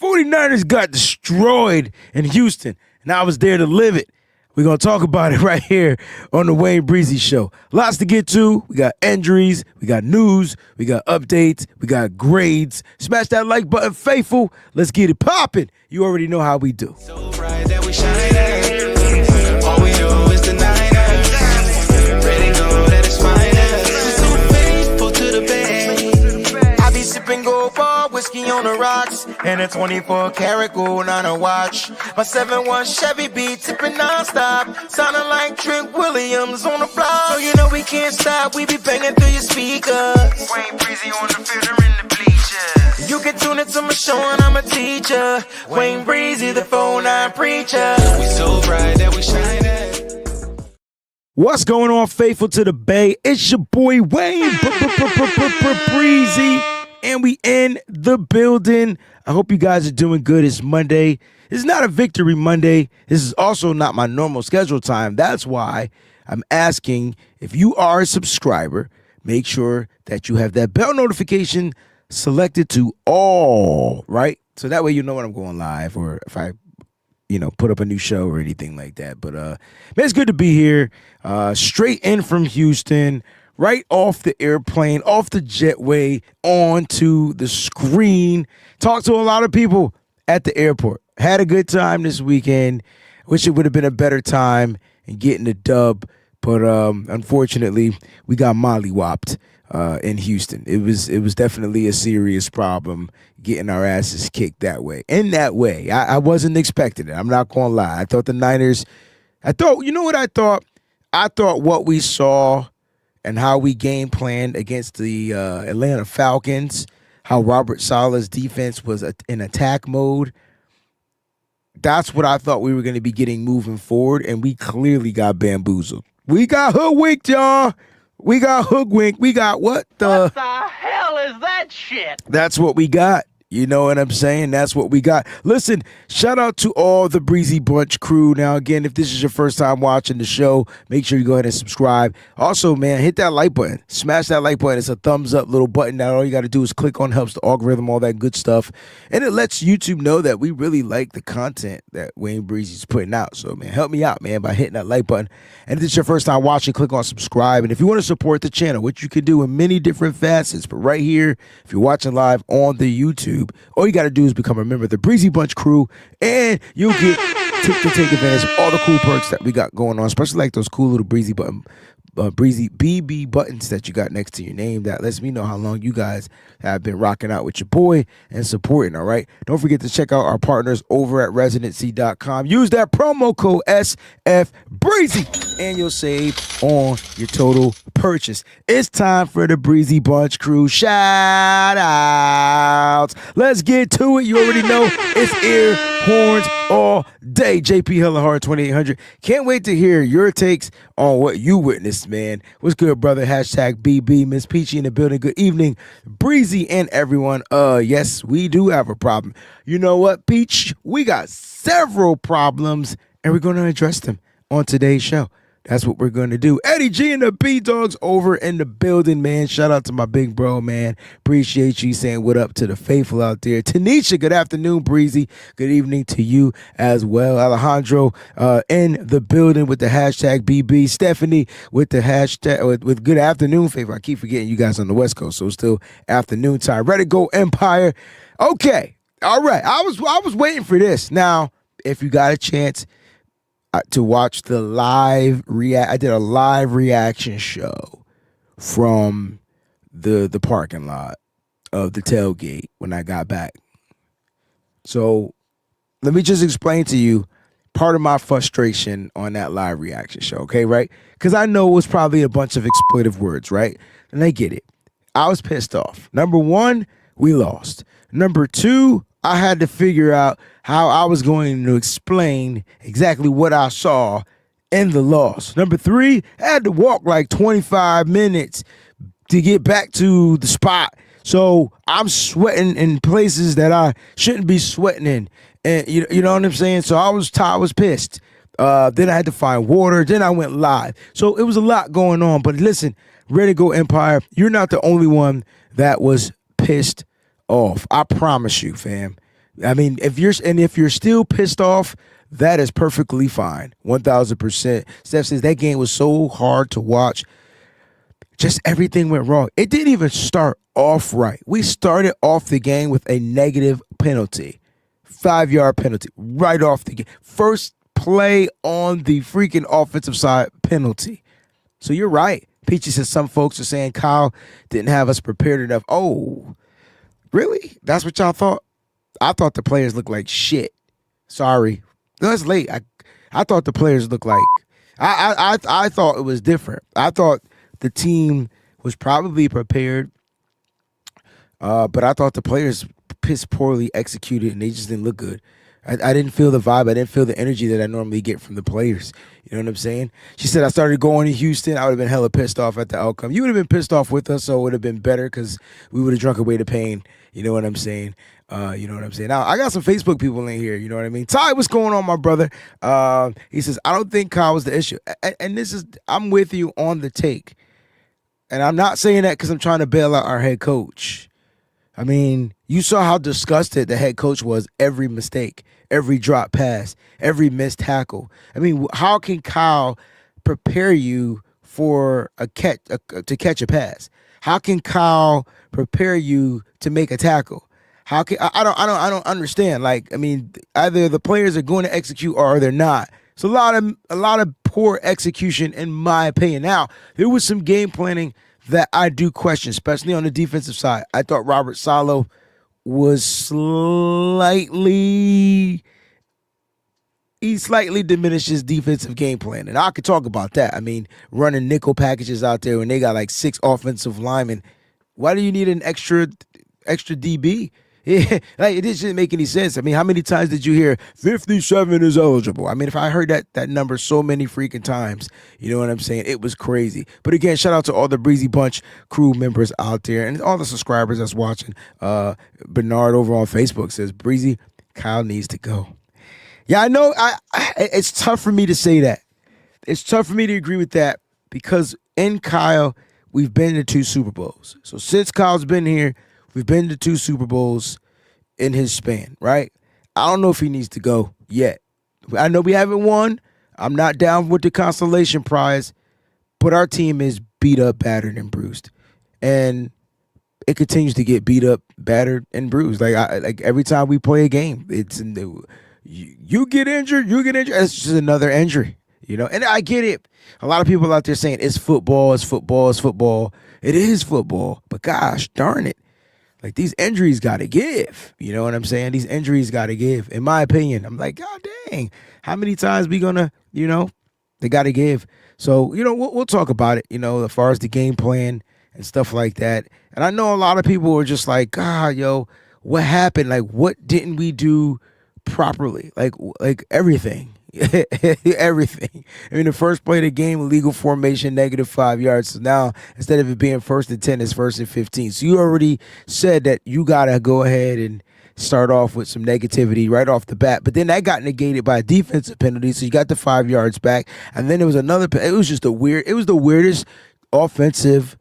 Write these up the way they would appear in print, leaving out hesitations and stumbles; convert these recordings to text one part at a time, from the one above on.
49ers got destroyed in Houston, and I was there to live it. We're going to talk about it right here on the Wayne Breezy Show. Lots to get to. We got injuries. We got news. We got updates. We got grades. Smash that like button, faithful. Let's get it popping. You already know how we do. So bright that we shine. All we do is the Niners. Ready to go, that is fine. So faithful to the bay. I be sipping gold bar, whiskey on the rocks, and a 24-karat gold on a watch. My 7-1 Chevy B tipping non-stop, sounding like Trent Williams on the block. So you know we can't stop, we be banging through your speakers. Wayne Breezy on the field or in the bleachers. You can tune into my show and I'm a teacher. Wayne Breezy, the 4-9 preacher. We so bright that we shine. What's going on, faithful to the Bay? It's your boy Wayne Breezy, and we in the building. I hope you guys are doing good. It's Monday. It's not a victory Monday. This is also not my normal schedule time. That's why I'm asking, if you are a subscriber, make sure that you have that bell notification selected to all, right? So that way you know when I'm going live, or if I put up a new show or anything like that. But man, it's good to be here. Straight in from Houston, right off the airplane, off the jetway, onto the screen. Talked to a lot of people at the airport. Had a good time this weekend. Wish it would have been a better time in getting the dub, but unfortunately, we got mollywopped in Houston. It was definitely a serious problem getting our asses kicked that way. In that way, I wasn't expecting it. I'm not gonna lie. I thought the Niners. You know what I thought? I thought what we saw and how we game planned against the Atlanta Falcons, how Robert Saleh's defense was in attack mode. That's what I thought we were going to be getting moving forward, and we clearly got bamboozled. We got hoodwinked, y'all. We got hoodwinked. We got what the hell is that shit? That's what we got. You know what I'm saying? That's what we got. Listen, shout out to all the Breezy Bunch crew. Now, again, if this is your first time watching the show, make sure you go ahead and subscribe. Also, man, hit that like button. Smash that like button. It's a thumbs up little button that all you got to do is click on. Helps the algorithm, all that good stuff. And it lets YouTube know that we really like the content that Wayne Breezy's putting out. So, man, help me out, man, by hitting that like button. And if this is your first time watching, click on subscribe. And if you want to support the channel, which you could do in many different facets, but right here, if you're watching live on the YouTube, all you got to do is become a member of the Breezy Bunch crew, and you'll get to take advantage of all the cool perks that we got going on, especially like those cool little Breezy BB buttons that you got next to your name. That lets me know how long you guys have been rocking out with your boy and supporting, all right? Don't forget to check out our partners over at residency.com. Use that promo code SFBreezy, and you'll save on your total purchase. It's time for the Breezy Bunch crew shout outs. Let's get to it. You already know it's ear horns all day. JP Hellahard 2800. Can't wait to hear your takes on what you witnessed, man. What's good, brother? Hashtag BB. Miss Peachy in the building. Good evening, Breezy and everyone. Yes, we do have a problem. You know what, Peach? We got several problems, and we're going to address them on today's show. That's what we're going to do. Eddie G and the B-Dogs over in the building, man. Shout out to my big bro, man. Appreciate you saying what up to the faithful out there. Tanisha, good afternoon, Breezy. Good evening to you as well. Alejandro in the building with the hashtag BB. Stephanie with the hashtag, with good afternoon, favor. I keep forgetting you guys on the West Coast, so it's still afternoon time. Ready to go, Empire. Okay. All right. I was waiting for this. Now, if you got a chance to watch the live I did a live reaction show from the parking lot of the tailgate when I got back. So let me just explain to you part of my frustration on that live reaction show, okay, right? Because I know it was probably a bunch of expletive words, right? And I get it. I was pissed off. Number one, we lost. Number two, I had to figure out how I was going to explain exactly what I saw in the loss. Number three, I had to walk like 25 minutes to get back to the spot. So I'm sweating in places that I shouldn't be sweating in. And you know what I'm saying? So I was pissed. Then I had to find water. Then I went live. So it was a lot going on. But listen, Ready to Go Empire, you're not the only one that was pissed off. I promise you, fam. I mean, if you're still pissed off, that is perfectly fine. 1000%. Steph says that game was so hard to watch. Just everything went wrong. It didn't even start off right. We started off the game with a negative penalty. 5-yard penalty right off the game. First play on the freaking offensive side, penalty. So you're right. Peachy says some folks are saying Kyle didn't have us prepared enough. Oh, really? That's what y'all thought? I thought the players looked like shit. Sorry. No, it's late. I thought the players looked like I thought it was different. I thought the team was probably prepared, but I thought the players piss poorly executed and they just didn't look good. I didn't feel the vibe. I didn't feel the energy that I normally get from the players. You know what I'm saying? She said I started going to Houston. I would have been hella pissed off at the outcome. You would have been pissed off with us, so it would have been better because we would have drunk away the pain. You know what I'm saying? You know what I'm saying? Now, I got some Facebook people in here. You know what I mean? Ty, what's going on, my brother? He says, I don't think Kyle was the issue. And this is, I'm with you on the take. And I'm not saying that because I'm trying to bail out our head coach. I mean, you saw how disgusted the head coach was every mistake, every drop pass, every missed tackle. I mean, how can Kyle prepare you for to catch a pass? How can Kyle prepare you to make a tackle? How can I don't understand. Like, I mean, either the players are going to execute or they're not. It's a lot of poor execution in my opinion. Now, there was some game planning that I do question, especially on the defensive side. I thought Robert Saleh was slightly diminished his defensive game plan. And I could talk about that. I mean, running nickel packages out there when they got like 6 offensive linemen. Why do you need an extra DB? Yeah, like, it doesn't make any sense. I mean, how many times did you hear 57 is eligible? I mean, if I heard that number so many freaking times, you know what I'm saying? It was crazy. But again, shout out to all the Breezy Bunch crew members out there and all the subscribers that's watching. Bernard over on Facebook says, Breezy, Kyle needs to go. Yeah, I know. It's tough for me to say that. It's tough for me to agree with that because in Kyle, we've been to 2 Super Bowls. So since Kyle's been here, we've been to 2 Super Bowls in his span, right? I don't know if he needs to go yet. I know we haven't won. I'm not down with the consolation prize, but our team is beat up, battered, and bruised. And it continues to get beat up, battered, and bruised. Like every time we play a game, it's you get injured, It's just another injury, you know? And I get it. A lot of people out there saying it's football. It is football, but gosh darn it. Like, these injuries got to give. You know what I'm saying? These injuries got to give. In my opinion, I'm like, God dang, how many times we going to, you know, they got to give. So, you know, we'll talk about it, you know, as far as the game plan and stuff like that. And I know a lot of people were just like, God, yo, what happened? Like, what didn't we do properly? Like everything. Everything. I mean, the first play of the game, illegal formation, -5 yards. So now, instead of it being 1st and 10, it's 1st and 15. So you already said that you got to go ahead and start off with some negativity right off the bat. But then that got negated by a defensive penalty. So you got the 5 yards back. And then there was another, it was the weirdest offensive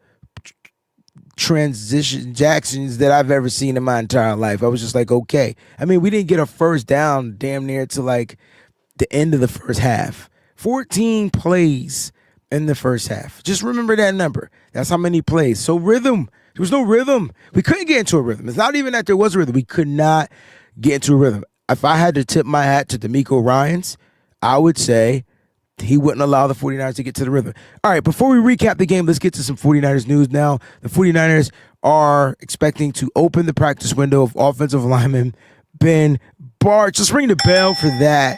transactions that I've ever seen in my entire life. I was just like, okay. I mean, we didn't get a first down damn near to like the end of the first half. 14 plays in the first half. Just remember that number. That's how many plays. So rhythm. There was no rhythm. We couldn't get into a rhythm. It's not even that there was a rhythm. We could not get into a rhythm. If I had to tip my hat to D'Amico Ryans, I would say he wouldn't allow the 49ers to get to the rhythm. All right, before we recap the game, let's get to some 49ers news now. The 49ers are expecting to open the practice window of offensive lineman Ben Bartch. Let's ring the bell for that.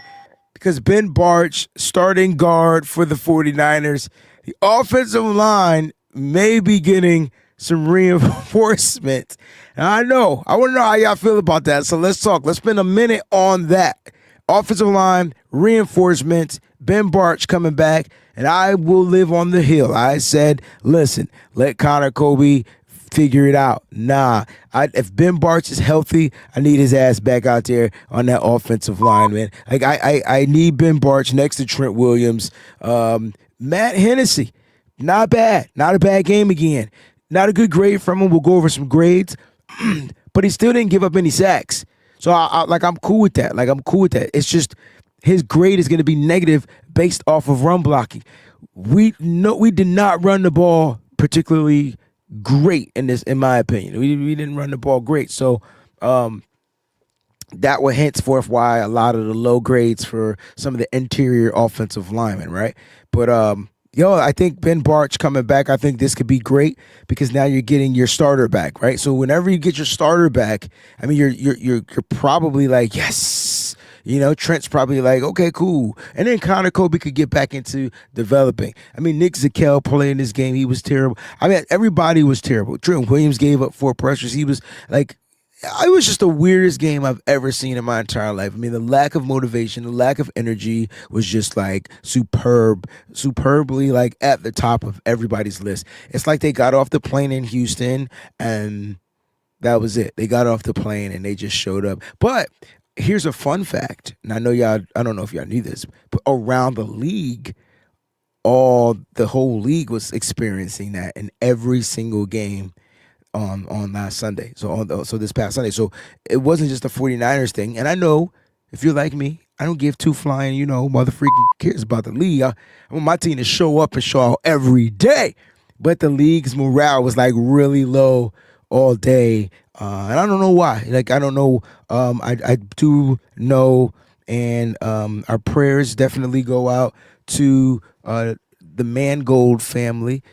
Because Ben Bartch, starting guard for the 49ers, the offensive line may be getting some reinforcement. And I want to know how y'all feel about that. So let's talk. Let's spend a minute on that. Offensive line, reinforcement, Ben Bartch coming back, and I will live on the hill. I said, listen, let Connor Kobe figure it out. If Ben Bartch is healthy, I need his ass back out there on that offensive line, man. Like I need Ben Bartch next to Trent Williams. Matt Hennessy, not bad. Not a bad game again. Not a good grade from him. We'll go over some grades. But he still didn't give up any sacks. So I'm cool with that. Like I'm cool with that. It's just his grade is going to be negative based off of run blocking. We did not run the ball particularly great in my opinion. We didn't run the ball great. So that would henceforth why a lot of the low grades for some of the interior offensive linemen, right? But I think Ben Barch coming back, I think this could be great because now you're getting your starter back, right? So whenever you get your starter back, I mean you're probably like, yes. Trent's probably like, okay, cool. And then Connor Kobe could get back into developing. I mean, Nick Zakelj playing this game, he was terrible. I mean, everybody was terrible. Trent Williams gave up 4 pressures. He was like, it was just the weirdest game I've ever seen in my entire life. I mean, the lack of motivation, the lack of energy was just like superbly like at the top of everybody's list. It's like they got off the plane in Houston and that was it. They got off the plane and they just showed up. But here's a fun fact, and I don't know if y'all knew this, but around the league, the whole league was experiencing that in every single game on last Sunday. So this past Sunday. So it wasn't just a 49ers thing. And I know if you're like me, I don't give two flying, mother freaking cares about the league. I want my team to show up and show out every day. But the league's morale was like really low all day. And I don't know why. Like, I don't know. I do know. And our prayers definitely go out to the Mangold family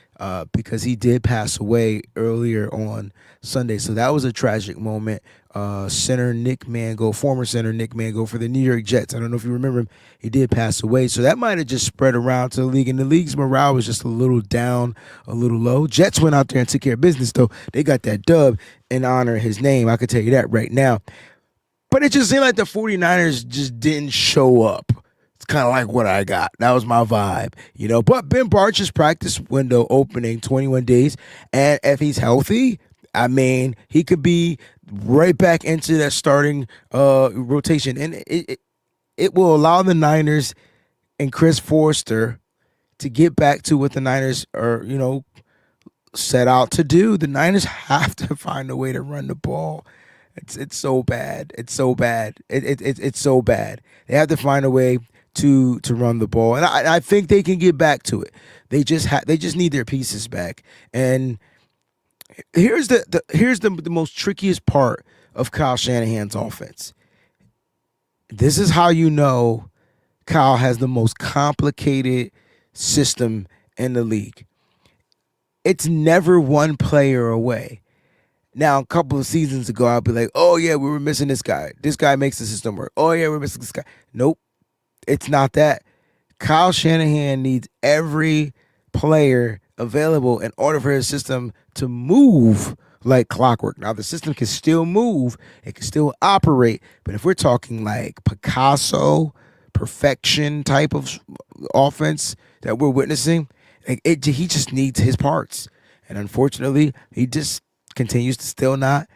because he did pass away earlier on Sunday. So that was a tragic moment. Former center Nick Mangold for the New York Jets. I don't know if you remember him. He did pass away. So that might have just spread around to the league. And the league's morale was just a little down, a little low. Jets went out there and took care of business, though. They got that dub in honor of his name. I can tell you that right now. But it just seemed like the 49ers just didn't show up. It's kind of like what I got. That was my vibe, But Ben Barch's practice window opening 21 days. And if he's healthy, I mean, he could be right back into that starting rotation. And it will allow the Niners and Chris Forster to get back to what the Niners are, set out to do. The Niners have to find a way to run the ball. It's so bad. It's so bad. It's so bad. They have to find a way to run the ball, and I think they can get back to it. They just need their pieces back. And here's the most trickiest part of Kyle Shanahan's offense. This is how you know Kyle has the most complicated system in the league. It's never one player away. Now, a couple of seasons ago, I'll be like, oh, yeah, we were missing this guy. This guy makes the system work. Oh, yeah, we're missing this guy. Nope, it's not that. Kyle Shanahan needs every player available in order for his system to move like clockwork. Now, the system can still move. It can still operate. But if we're talking like Picasso, perfection type of offense that we're witnessing, he just needs his parts. And unfortunately, he just continues to still not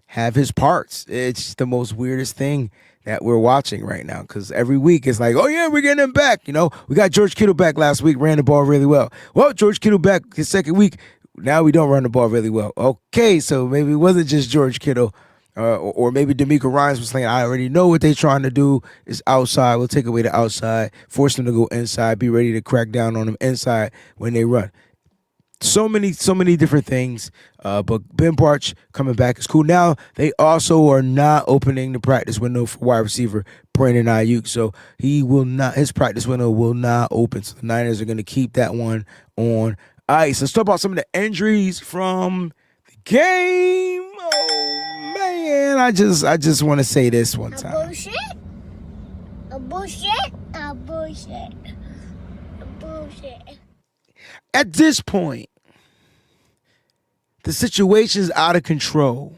have his parts. It's the most weirdest thing that we're watching right now because every week it's like, oh yeah, we're getting him back. We got George Kittle back last week, ran the ball really well. Well, George Kittle back his second week. Now we don't run the ball really well. Okay, so maybe it wasn't just George Kittle or maybe D'Amico Ryans was saying, I already know what they're trying to do is outside. We'll take away the outside, force them to go inside, be ready to crack down on them inside when they run. So many different things, but Ben Barch coming back is cool. Now, they also are not opening the practice window for wide receiver Brandon Ayuk, so his practice window will not open. So the Niners are going to keep that one on ice. Let's talk about some of the injuries from the game. Oh, man, I just want to say this one time. Bullshit. At this point, the situation's out of control.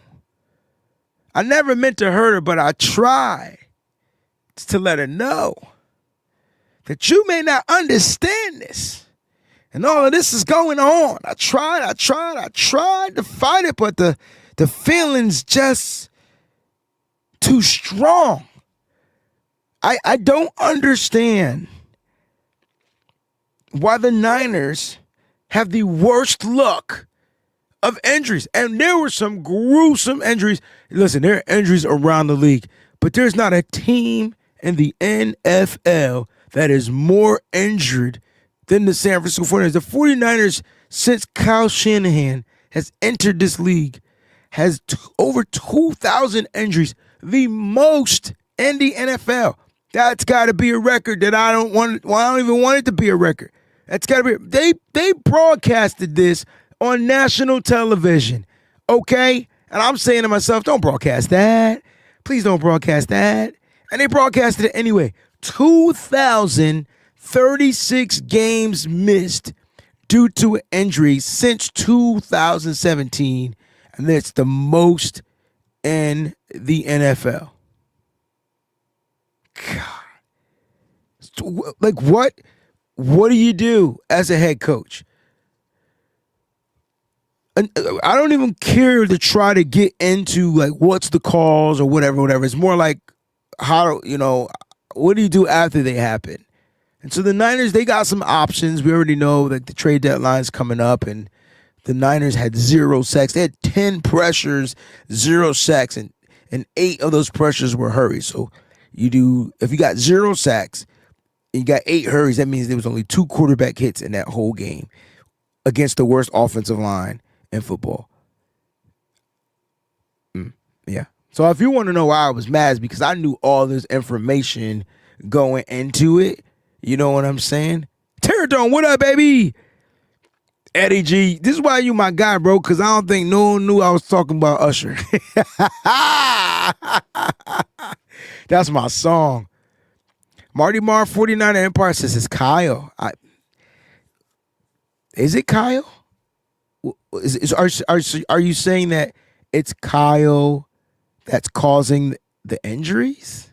I never meant to hurt her, but I tried to let her know that you may not understand this. And all of this is going on. I tried to fight it, but the feeling's just too strong. I don't understand why the Niners have the worst luck of injuries. And there were some gruesome injuries. Listen, there are injuries around the league, But there's not a team in the NFL that is more injured than the San Francisco 49ers. The 49ers, since Kyle Shanahan has entered this league, has over 2,000 injuries, the most in the NFL. That's got to be a record that I don't want. Well, I don't even want it to be a record. That's got to be. They broadcasted this on national television, okay? And I'm saying to myself, don't broadcast that. Please don't broadcast that. And they broadcasted it anyway. 2,036 games missed due to injury since 2017, and that's the most in the NFL. God. Like, what do you do as a head coach? And I don't even care to try to get into like what's the cause or whatever. It's more like how, what do you do after they happen? And so the Niners, they got some options. We already know like the trade deadline's coming up, and the Niners had 0 sacks. They had 10 pressures, 0 sacks, and 8 of those pressures were hurries. So if you got 0 sacks and you got 8 hurries, that means there was only 2 quarterback hits in that whole game against the worst offensive line in football. Yeah. So if you want to know why I was mad, it's because I knew all this information going into it. You know what I'm saying? Terradome, what up, baby? Eddie G, this is why you my guy, bro, because I don't think no one knew I was talking about Usher. That's my song. Marty Marr, 49 Empire says it's Kyle. Is it Kyle? Are you saying that it's Kyle that's causing the injuries?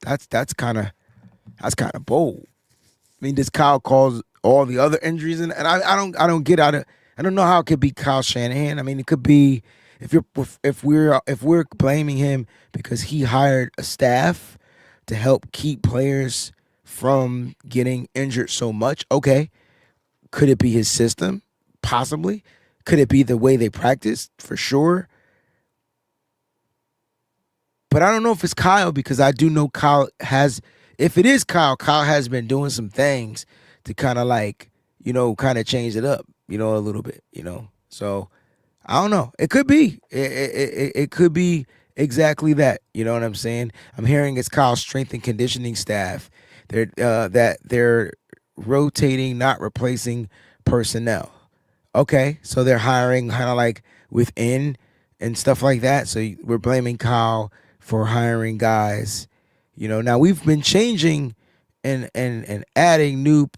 That's kind of bold. I mean, does Kyle cause all the other injuries? And I don't get out of. I don't know how it could be Kyle Shanahan. I mean, it could be if we're blaming him because he hired a staff to help keep players from getting injured so much. Okay, could it be his system? Possibly. Could it be the way they practice? For sure. But I don't know if it's Kyle, because I do know Kyle has. If it is Kyle has been doing some things to kind of like, kind of change it up, a little bit, So I don't know. It could be. It could be exactly that. You know what I'm saying? I'm hearing it's Kyle's strength and conditioning staff. They're rotating, not replacing personnel. Okay, so they're hiring kind of like within and stuff like that. So we're blaming Kyle for hiring guys. Now we've been changing and adding new,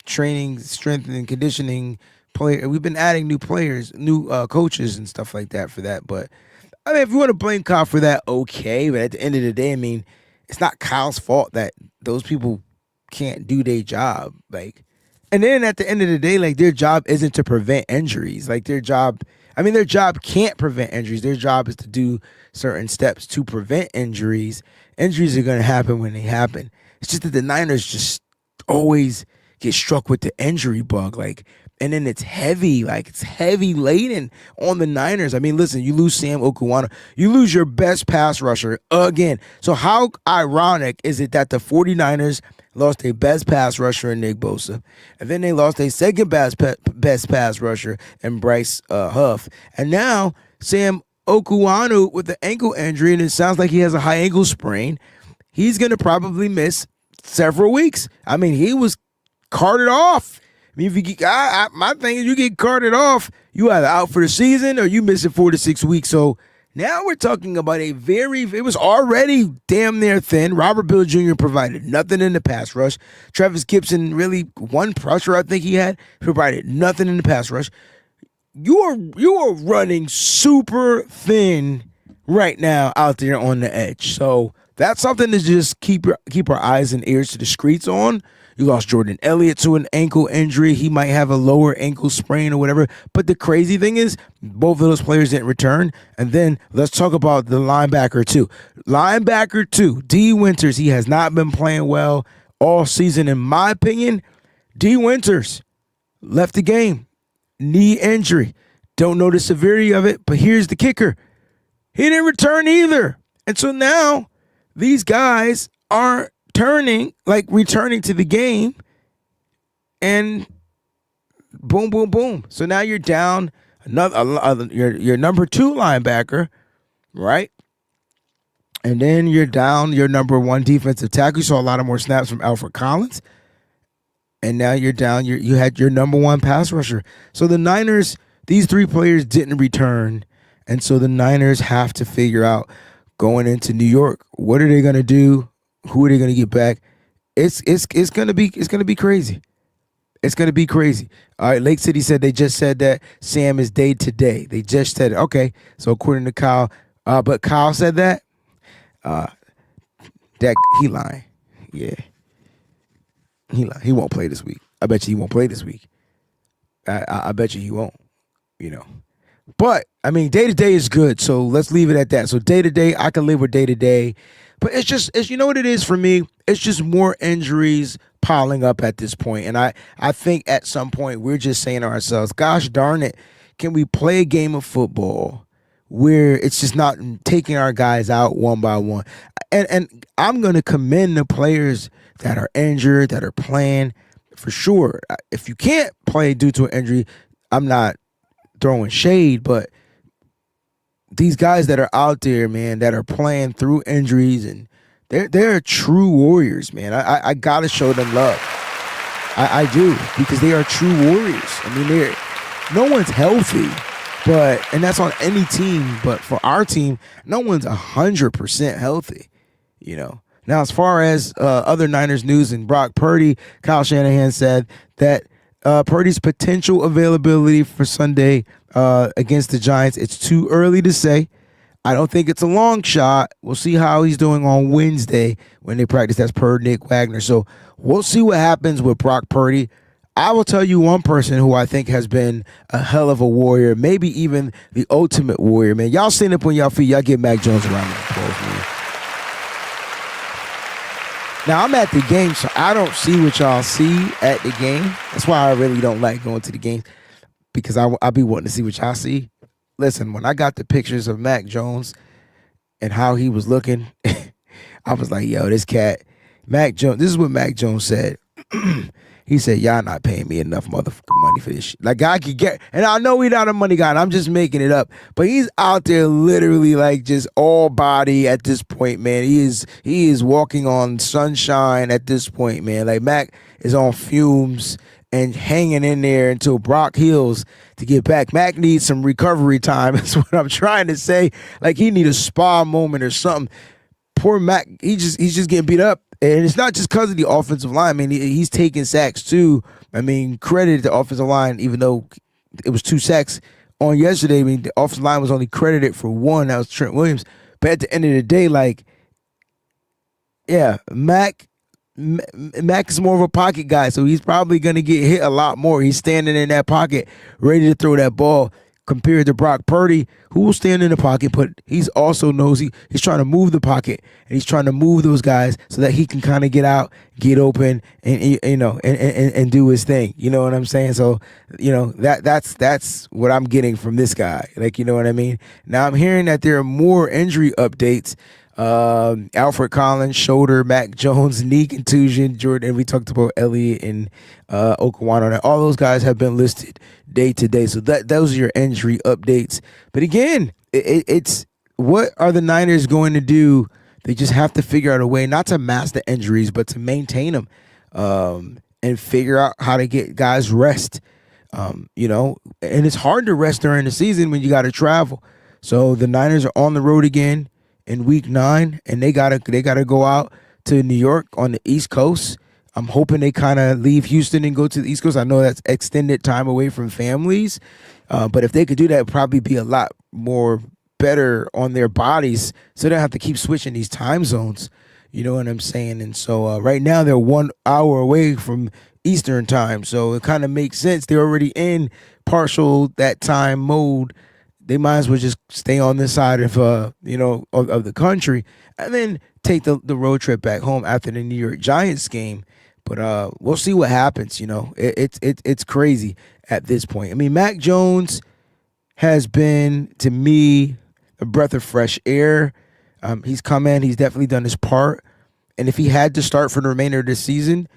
training, strength and conditioning player. We've been adding new players, new coaches and stuff like that for that. But I mean, if you want to blame Kyle for that, okay. But at the end of the day, I mean, it's not Kyle's fault that those people can't do their job. Like, and then at the end of the day, like, their job isn't to prevent injuries. Like, their job can't prevent injuries. Their job is to do certain steps to prevent injuries. Injuries are going to happen when they happen. It's just that the Niners just always get struck with the injury bug. Like, and then it's heavy laden on the Niners. I mean, listen, you lose Sam Okuwana. You lose your best pass rusher again. So how ironic is it that the 49ers lost their best pass rusher in Nick Bosa, and then they lost their second best pass rusher in Bryce Huff, and now Sam Okuwana with the ankle injury, and it sounds like he has a high ankle sprain. He's going to probably miss several weeks. I mean, he was carted off. I mean, if you get, my thing is, you get carted off, you either out for the season or you miss it 4 to 6 weeks. So now we're talking about it was already damn near thin. Robert Bill Jr. provided nothing in the pass rush. Travis Gibson, really one pressure I think he had, provided nothing in the pass rush. You are running super thin right now out there on the edge. So that's something to just keep our eyes and ears to the streets on. You lost Jordan Elliott to an ankle injury. He might have a lower ankle sprain or whatever. But the crazy thing is, both of those players didn't return. And then let's talk about the linebacker too. Linebacker too, D. Winters. He has not been playing well all season, in my opinion. D. Winters left the game. Knee injury. Don't know the severity of it, but here's the kicker. He didn't return either. And so now these guys are returning to the game, and boom, boom, boom. So now you're down your number 2 linebacker, right? And then you're down your number 1 defensive tackle. You saw a lot of more snaps from Alfred Collins. And now you're down. You had your number 1 pass rusher. So the Niners, these 3 players didn't return. And so the Niners have to figure out going into New York, what are they going to do? Who are they going to get back? It's going to be crazy. It's going to be crazy. All right, Lake City said they just said that Sam is day to day. They just said it. Okay, so according to Kyle, but Kyle said that. That he lying. Yeah, he lying. He won't play this week. I bet you he won't play this week. I bet you he won't. You know, but I mean, day to day is good. So let's leave it at that. So day to day, I can live with day to day. But it's you know what it is for me? It's just more injuries piling up at this point. And I think at some point we're just saying to ourselves, gosh darn it, can we play a game of football where it's just not taking our guys out one by one? And I'm going to commend the players that are injured, that are playing for sure. If you can't play due to an injury, I'm not throwing shade, but these guys that are out there, man, that are playing through injuries, and they're true warriors, man. I gotta show them love. I do, because they are true warriors. I mean, no one's healthy, and that's on any team, but for our team, no one's 100% healthy, you know. Now, as far as other Niners news and Brock Purdy, Kyle Shanahan said that Purdy's potential availability for Sunday against the Giants, it's too early to say. I don't think it's a long shot. We'll see how he's doing on Wednesday when they practice. That's per Nick Wagner. So we'll see what happens with Brock Purdy. I will tell you one person who I think has been a hell of a warrior, maybe even the ultimate warrior, man. Y'all stand up on y'all feet. Y'all give Mac Jones a round of applause, man. Now, I'm at the game, so I don't see what y'all see at the game. That's why I really don't like going to the games, because I be wanting to see what y'all see. Listen, when I got the pictures of Mac Jones and how he was looking, I was like, yo, this cat, Mac Jones, this is what Mac Jones said. He said, y'all not paying me enough motherfucking money for this shit. Like, I could get, and I know he's not a money guy, and I'm just making it up, but he's out there literally like just all body at this point, man. He is walking on sunshine at this point, man. Like, Mac is on fumes and hanging in there until Brock heals to get back. Mac needs some recovery time. That's what I'm trying to say. Like, he need a spa moment or something. Poor Mac, he's just getting beat up. And it's not just because of the offensive line. I mean, he's taking sacks too. I mean, credit the offensive line, even though it was 2 sacks on yesterday. I mean, the offensive line was only credited for 1. That was Trent Williams. But at the end of the day, like, yeah, Mac is more of a pocket guy, so he's probably going to get hit a lot more. He's standing in that pocket, ready to throw that ball, compared to Brock Purdy, who will stand in the pocket, but he's also knows he's trying to move the pocket, and he's trying to move those guys so that he can kind of get out, get open, and you know, and do his thing. You know what I'm saying? So, you know, that's what I'm getting from this guy. Like, you know what I mean? Now I'm hearing that there are more injury updates. Alfred Collins, shoulder, Mac Jones, knee contusion, Jordan, and we talked about Elliott and Okawano. All those guys have been listed day to day. So those are your injury updates. But again, it's what are the Niners going to do? They just have to figure out a way not to mask the injuries, but to maintain them and figure out how to get guys rest. You know, and it's hard to rest during the season when you got to travel. So the Niners are on the road again in week 9, and they gotta go out to New York on the East Coast. I'm hoping they kind of leave Houston and go to the East Coast. I know that's extended time away from families, but if they could do that, it'd probably be a lot more better on their bodies, so they don't have to keep switching these time zones. You know what I'm saying? And so right now they're 1 hour away from Eastern time, so it kind of makes sense. They're already in partial that time mode. They might as well just stay on this side of you know, of the country, and then take the road trip back home after the New York Giants game. But we'll see what happens. You know, it's crazy at this point. I mean, Mac Jones has been, to me, a breath of fresh air. He's come in. He's definitely done his part. And if he had to start for the remainder of the season,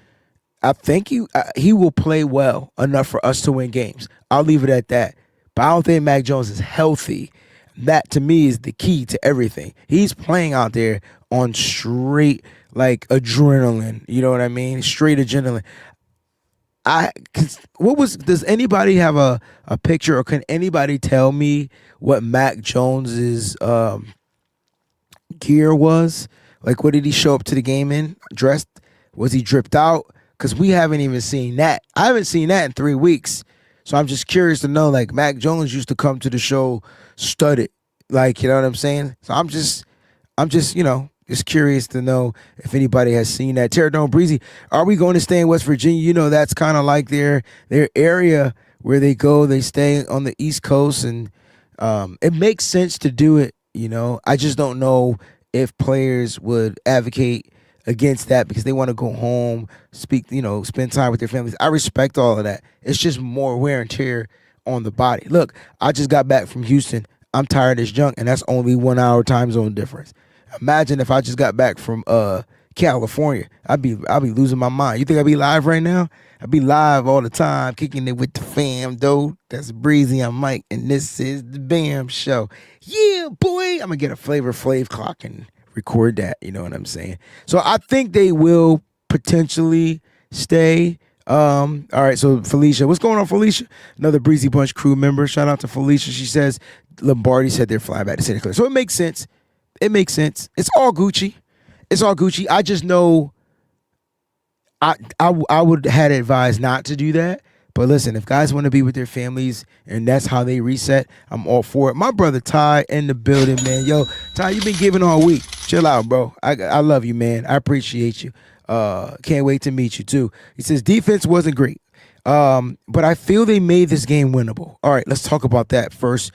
I think he will play well enough for us to win games. I'll leave it at that. But I don't think Mac Jones is healthy. That, to me, is the key to everything. He's playing out there on straight, like, adrenaline. You know what I mean? Straight adrenaline. Does anybody have a picture, or can anybody tell me what Mac Jones's gear was? Like, what did he show up to the game in? Dressed? Was he dripped out? Because we haven't even seen that. I haven't seen that in 3 weeks. So I'm just curious to know, like, Mac Jones used to come to the show studded. Like, you know what I'm saying? So I'm just, just curious to know if anybody has seen that. Terradome Breezy, are we going to stay in West Virginia? You know, that's kind of like their area where they go. They stay on the East Coast, and it makes sense to do it, you know. I just don't know if players would advocate against that because they want to go home, spend time with their families. I respect all of that. It's just more wear and tear on the body. Look, I just got back from Houston. I'm tired as junk, and that's only 1 hour time zone difference. Imagine if I just got back from California. I'd be losing my mind. You think I'd be live right now? I'd be live all the time, kicking it with the fam, though. That's Breezy. I'm Mike, and this is the BAM Show. Yeah, boy. I'm going to get a Flavor Flav clock and record that. You know what I'm saying? So I think they will potentially stay. All right, so Felicia. What's going on, Felicia? Another Breezy Bunch crew member. Shout out to Felicia. She says Lombardi said they're flying back to Santa Clara. So it makes sense. It makes sense. It's all Gucci. It's all Gucci. I just know I would had advised not to do that. But listen, if guys want to be with their families and that's how they reset, I'm all for it. My brother Ty in the building, man. Yo, Ty, you've been giving all week. Chill out, bro. I love you, man. I appreciate you. Can't wait to meet you too. He says defense wasn't great. But I feel they made this game winnable. All right, let's talk about that first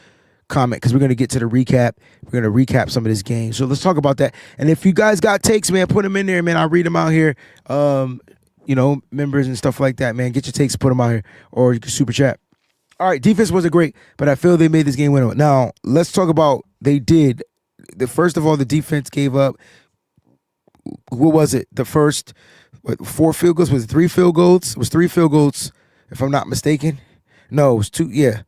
comment because we're going to get to the recap. We're going to recap some of this game. So let's talk about that. And if you guys got takes, man, put them in there, man. I'll read them out here. Members and stuff like that, man. Get your takes, put them out here, or you can super chat. All right, defense wasn't great, but I feel they made this game winnable. Now, let's talk about they did. First of all, the defense gave up, what was it? The first, 4 field goals? Was it 3 field goals? It was 3 field goals, if I'm not mistaken. No, it was 2, yeah.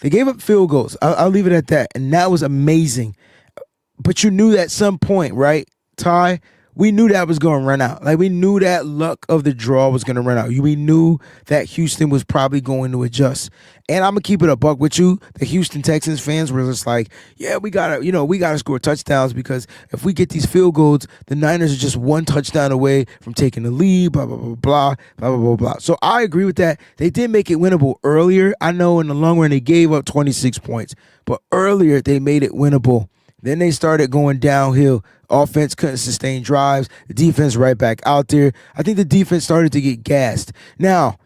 They gave up field goals. I'll leave it at that. And that was amazing. But you knew at some point, right, Ty? We knew that was going to run out. Like, we knew that luck of the draw was going to run out. We knew that Houston was probably going to adjust. And I'm going to keep it a buck with you. The Houston Texans fans were just like, yeah, we got to score touchdowns because if we get these field goals, the Niners are just 1 touchdown away from taking the lead, blah, blah, blah, blah, blah, blah, blah, blah. So I agree with that. They did make it winnable earlier. I know in the long run they gave up 26 points, but earlier they made it winnable. Then they started going downhill. Offense couldn't sustain drives. The defense right back out there. I think the defense started to get gassed. Now,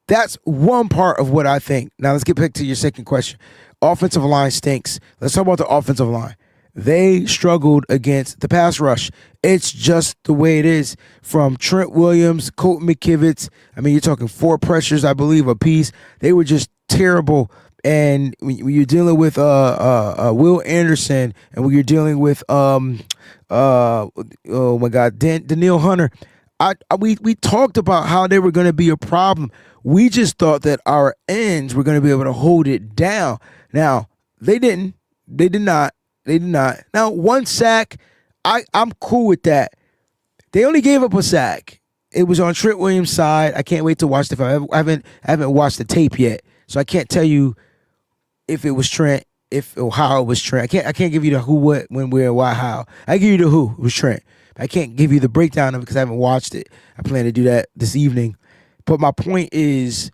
that's one part of what I think. Now, let's get back to your second question. Offensive line stinks. Let's talk about the offensive line. They struggled against the pass rush. It's just the way it is. From Trent Williams, Colton McKivitz. I mean, you're talking 4 pressures, I believe, apiece. They were just terrible. And when you're dealing with Will Anderson, and when you're dealing with Danielle Hunter, we talked about how they were going to be a problem. We just thought that our ends were going to be able to hold it down. Now they didn't. They did not. Now 1 sack, I'm cool with that. They only gave up a sack. It was on Trent Williams' side. I can't wait to watch the film. I haven't watched the tape yet, so I can't tell you if it was Trent, or how it was Trent. I can't give you the who, what, when, where, why, how. I give you the who. It was Trent. I can't give you the breakdown of it because I haven't watched it. I plan to do that this evening. But my point is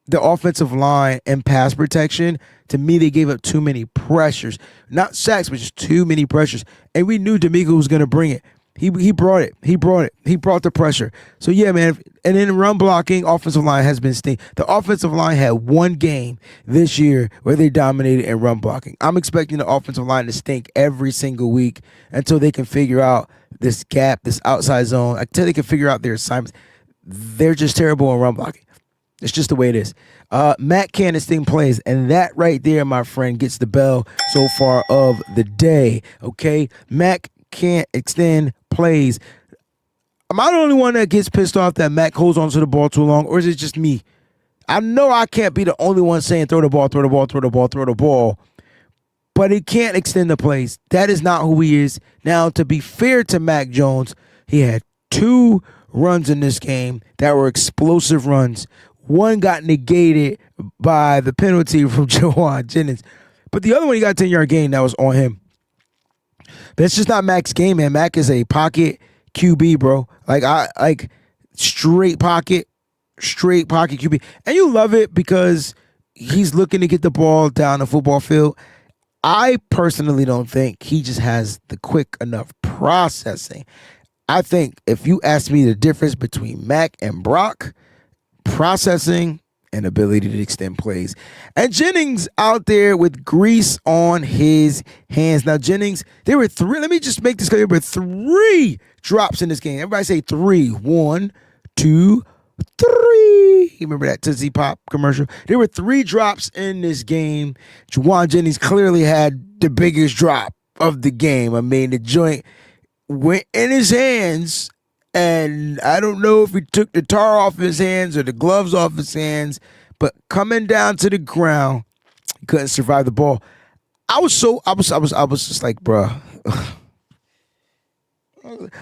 the offensive line and pass protection, to me, they gave up too many pressures. Not sacks, but just too many pressures. And we knew D'Amico was going to bring it. He brought it. He brought the pressure. So, yeah, man. And in run blocking, offensive line has been stinking. The offensive line had 1 game this year where they dominated in run blocking. I'm expecting the offensive line to stink every single week until they can figure out this gap, this outside zone, until they can figure out their assignments. They're just terrible in run blocking. It's just the way it is. Matt can't extend plays, and that right there, my friend, gets the bell so far of the day. Okay, Mac can't extend plays. Am I the only one that gets pissed off that Mac holds on to the ball too long, or is it just me? I know I can't be the only one saying throw the ball, throw the ball, throw the ball, throw the ball, but he can't extend the plays. That is not who he is. Now, to be fair to Mac Jones, he had 2 runs in this game that were explosive runs. One got negated by the penalty from Jauan Jennings, but the other one, he got a 10-yard gain that was on him. But it's just not Mac's game, man. Mac is a pocket QB, bro. Like straight pocket QB. And you love it because he's looking to get the ball down the football field. I personally don't think he just has the quick enough processing. I think if you ask me the difference between Mac and Brock, processing and ability to extend plays. And Jennings out there with grease on his hands. Now, Jennings, there were 3. Let me just make this clear. There were 3 drops in this game. Everybody say 3. 1, 2, 3. You remember that Tootsie Pop commercial? There were 3 drops in this game. Jauan Jennings clearly had the biggest drop of the game. I mean, the joint went in his hands, and I don't know if he took the tar off his hands or the gloves off his hands, but coming down to the ground, he couldn't survive the ball. I was just like, bro. I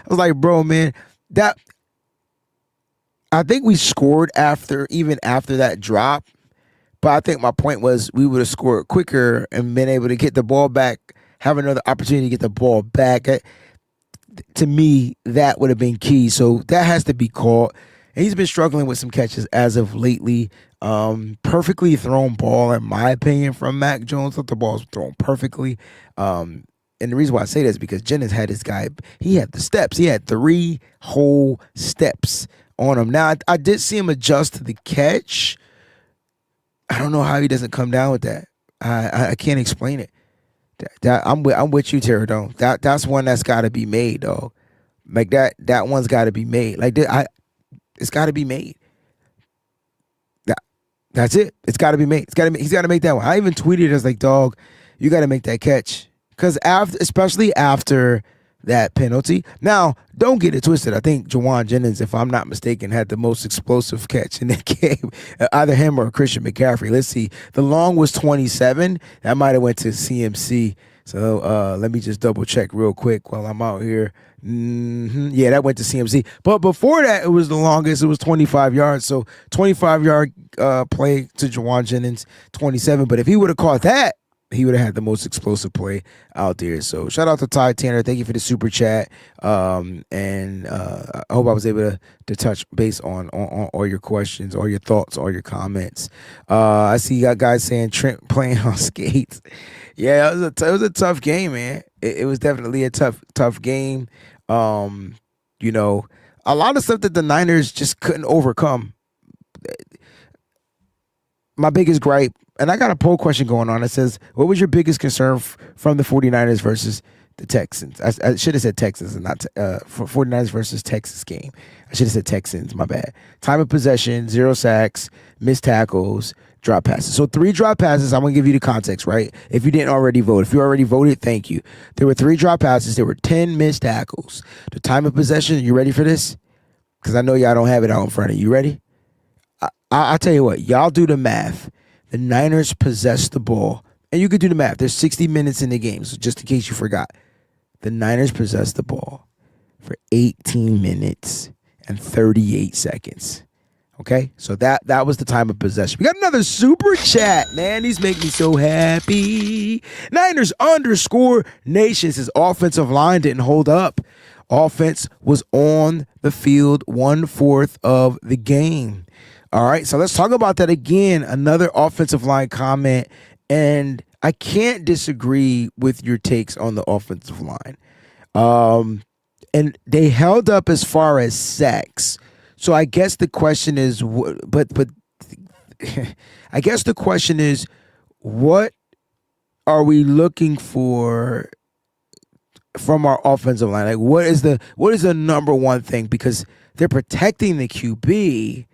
was like, bro, man, that I think we scored even after that drop, but I think my point was we would have scored quicker and been able to get the ball back, have another opportunity to get the ball back. To me, that would have been key. So that has to be caught. And he's been struggling with some catches as of lately. Perfectly thrown ball, in my opinion, from Mac Jones. Thought the ball was thrown perfectly. And the reason why I say that is because Jennings had his guy. He had the steps. He had 3 whole steps on him. Now, I did see him adjust to the catch. I don't know how he doesn't come down with that. I can't explain it. I'm with you, Terradome. That's one that's got to be made, dog. Like that one's got to be made. Like it's got to be made. That's it. It's got to be made. He's got to make that one. I even tweeted as like, dog, you got to make that catch because especially after that penalty. Now, don't get it twisted. I think Jauan Jennings, if I'm not mistaken, had the most explosive catch in that game. Either him or Christian McCaffrey. Let's see. The long was 27. That might have went to CMC. So let me just double check real quick while I'm out here. Yeah, that went to CMC. But before that, it was the longest. It was 25 yards. So 25-yard play to Jauan Jennings, 27. But if he would have caught that, he would have had the most explosive play out there. So shout out to Ty Tanner. Thank you for the super chat. And I hope I was able to touch base on all your questions, all your thoughts, all your comments. I see you got guys saying Trent playing on skates. Yeah, it was a tough game, man. It was definitely a tough game. You know, a lot of stuff that the Niners just couldn't overcome. My biggest gripe, and I got a poll question going on. It says, what was your biggest concern from the 49ers versus the Texans? I should have said Texans and not 49ers versus Texas game. I should have said Texans, my bad. Time of possession, 0 sacks, missed tackles, drop passes. So 3 drop passes. I'm going to give you the context, right? If you didn't already vote. If you already voted, thank you. There were 3 drop passes. There were 10 missed tackles. The time of possession, you ready for this? Because I know y'all don't have it out in front of you. You ready? I'll tell you what, y'all do the math. The Niners possessed the ball. And you could do the math. There's 60 minutes in the game, so just in case you forgot. The Niners possessed the ball for 18 minutes and 38 seconds. Okay? So that was the time of possession. We got another super chat, man. These make me so happy. Niners _nation says offensive line didn't hold up. Offense was on the field 1/4 of the game. All right, so let's talk about that again. Another offensive line comment, and I can't disagree with your takes on the offensive line. And they held up as far as sacks. So I guess the question is, I guess the question is, what are we looking for from our offensive line? Like, what is the number one thing? Because they're protecting the QB.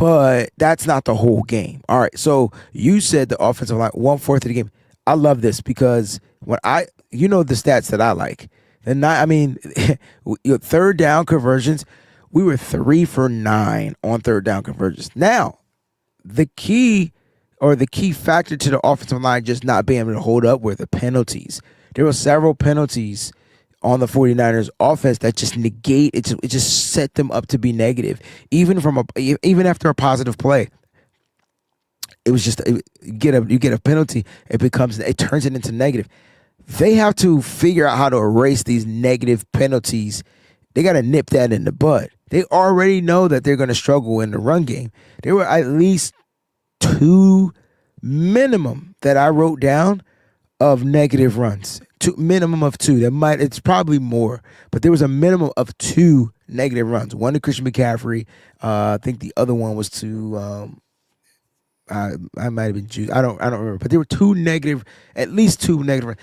but that's not the whole game. All right, so you said the offensive line 1/4 of the game. I love this because when the stats that I like, and your third down conversions, we were 3 for 9 on third down conversions. Now, the key factor to the offensive line just not being able to hold up were the penalties. There were several penalties on the 49ers offense that just negate it. It just set them up to be negative, even after a positive play. It was just you get a penalty, it turns it into negative. They have to figure out how to erase these negative penalties. They got to nip that in the bud. They already know that they're going to struggle in the run game. There were at least 2 minimum that I wrote down of negative runs. Minimum of 2. It's probably more, but there was a minimum of 2 negative runs. One to Christian McCaffrey. I think the other one was to I might have been Juice. I don't remember, but there were at least 2 negative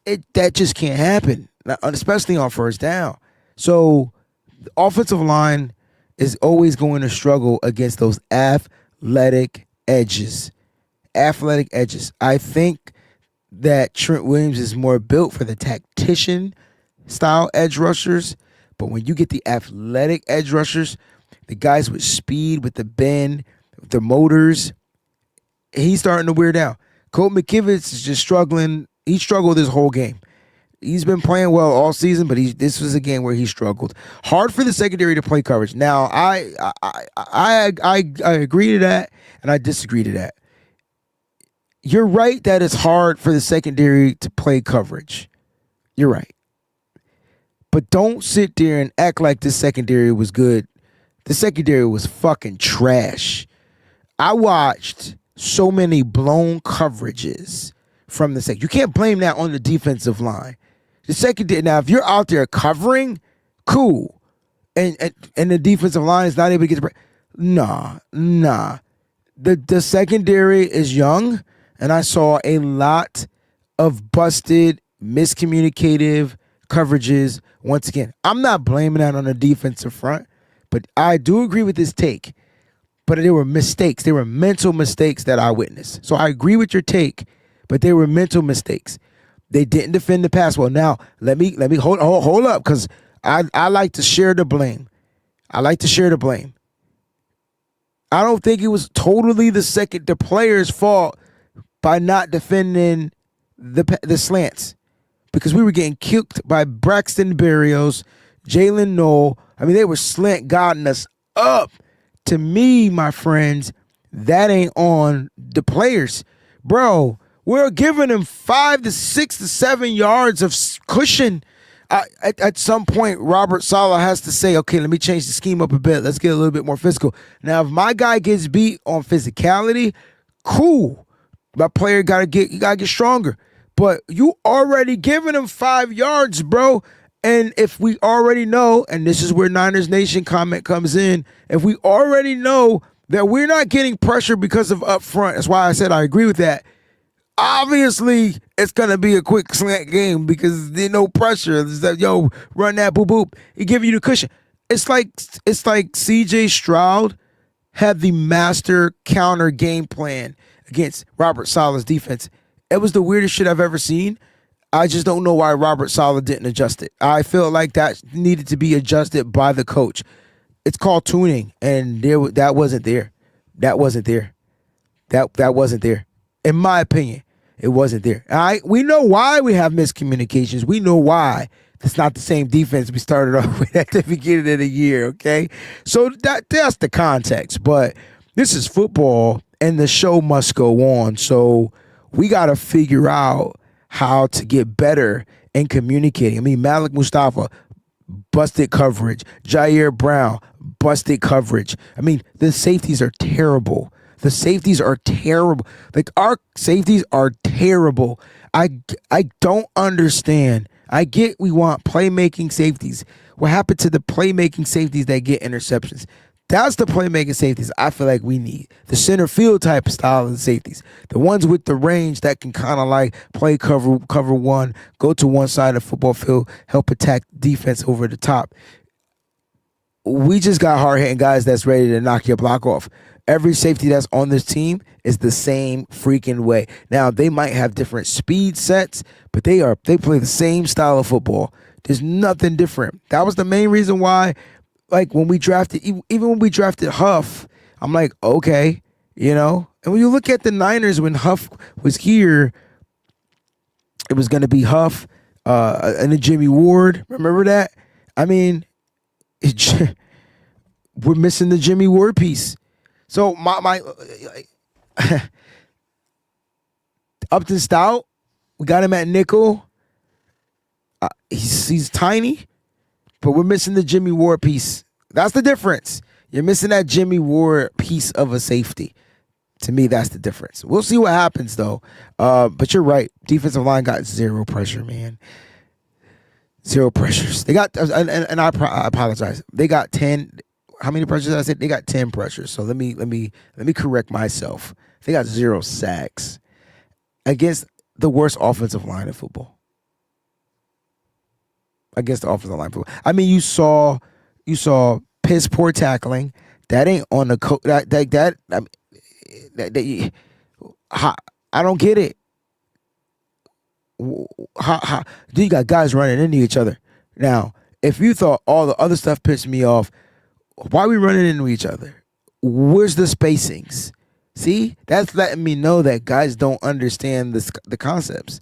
runs. That just can't happen, especially on first down. So the offensive line is always going to struggle against those athletic edges. I think that Trent Williams is more built for the tactician style edge rushers, but when you get the athletic edge rushers, the guys with speed, with the bend, with the motors, he's starting to wear down. Colt McKivitz is just struggling. He struggled this whole game. He's been playing well all season, but this was a game where he struggled. Hard for the secondary to play coverage. Now, I agree to that, and I disagree to that. You're right that it's hard for the secondary to play coverage. You're right. But don't sit there and act like this secondary was good. The secondary was fucking trash. I watched so many blown coverages from the second. You can't blame that on the defensive line. The secondary, now, if you're out there covering, cool. And the defensive line is not able to get the break. Nah. The secondary is young, and I saw a lot of busted, miscommunicative coverages. Once again, I'm not blaming that on the defensive front, but I do agree with this take. But there were mistakes. There were mental mistakes that I witnessed. So I agree with your take, but there were mental mistakes. They didn't defend the pass well. Now, let me hold up, because I like to share the blame. I don't think it was totally the player's fault by not defending the slants, because we were getting kicked by Braxton Berrios, Jalen Noel. I mean, they were slant guarding us up. To me, my friends, that ain't on the players. Bro, we're giving them 5 to 6 to 7 yards of cushion. At some point, Robert Saleh has to say, okay, let me change the scheme up a bit. Let's get a little bit more physical. Now, if my guy gets beat on physicality, cool. My player gotta get stronger. But you already giving him 5 yards, bro. And if we already know, and this is where Niners Nation comment comes in, if we already know that we're not getting pressure because of up front, that's why I said I agree with that. Obviously, it's going to be a quick slant game because there's no pressure. It's that, yo, run that, boop, boop. He give you the cushion. It's like C.J. Stroud had the master counter game plan against Robert Saleh's defense. It was the weirdest shit I've ever seen. I just don't know why Robert Saleh didn't adjust it. I feel like that needed to be adjusted by the coach. It's called tuning, and that wasn't there. That wasn't there. That wasn't there. In my opinion, it wasn't there. We know why we have miscommunications. We know why. It's not the same defense we started off with at the beginning of the year, okay? So that's the context. But this is football, and the show must go on. So we got to figure out how to get better in communicating. I mean, Malik Mustafa, busted coverage. Jair Brown, busted coverage. I mean, the safeties are terrible. Like, our safeties are terrible. I don't understand. I get we want playmaking safeties. What happened to the playmaking safeties that get interceptions? That's the playmaking safeties I feel like we need. The center field type style of safeties. The ones with the range that can kind of like play cover one, go to one side of the football field, help attack defense over the top. we just got hard-hitting guys that's ready to knock your block off. Every safety that's on this team is the same freaking way. Now, they might have different speed sets, but they play the same style of football. There's nothing different. That was the main reason why, like, when we drafted, even when we drafted Huff, I'm like, okay, you know? And when you look at the Niners, when Huff was here, it was going to be Huff and then Jimmy Ward. Remember that? I mean, we're missing the Jimmy Ward piece. So my Upton Stout, we got him at nickel. He's tiny, but we're missing the Jimmy Ward piece. That's the difference. You're missing that Jimmy Ward piece of a safety. To me, that's the difference. We'll see what happens, though. But you're right. Defensive line got zero pressure, man. Zero pressures. They got, and I apologize. They got 10. How many pressures did I say? They got 10 pressures. So let me correct myself. They got 0 sacks against the worst offensive line in football. Against the offensive line in football. I mean, you saw piss poor tackling. That ain't on the I don't get it. You got guys running into each other. Now, if you thought all the other stuff pissed me off, why are we running into each other? Where's the spacings? See, that's letting me know that guys don't understand the concepts.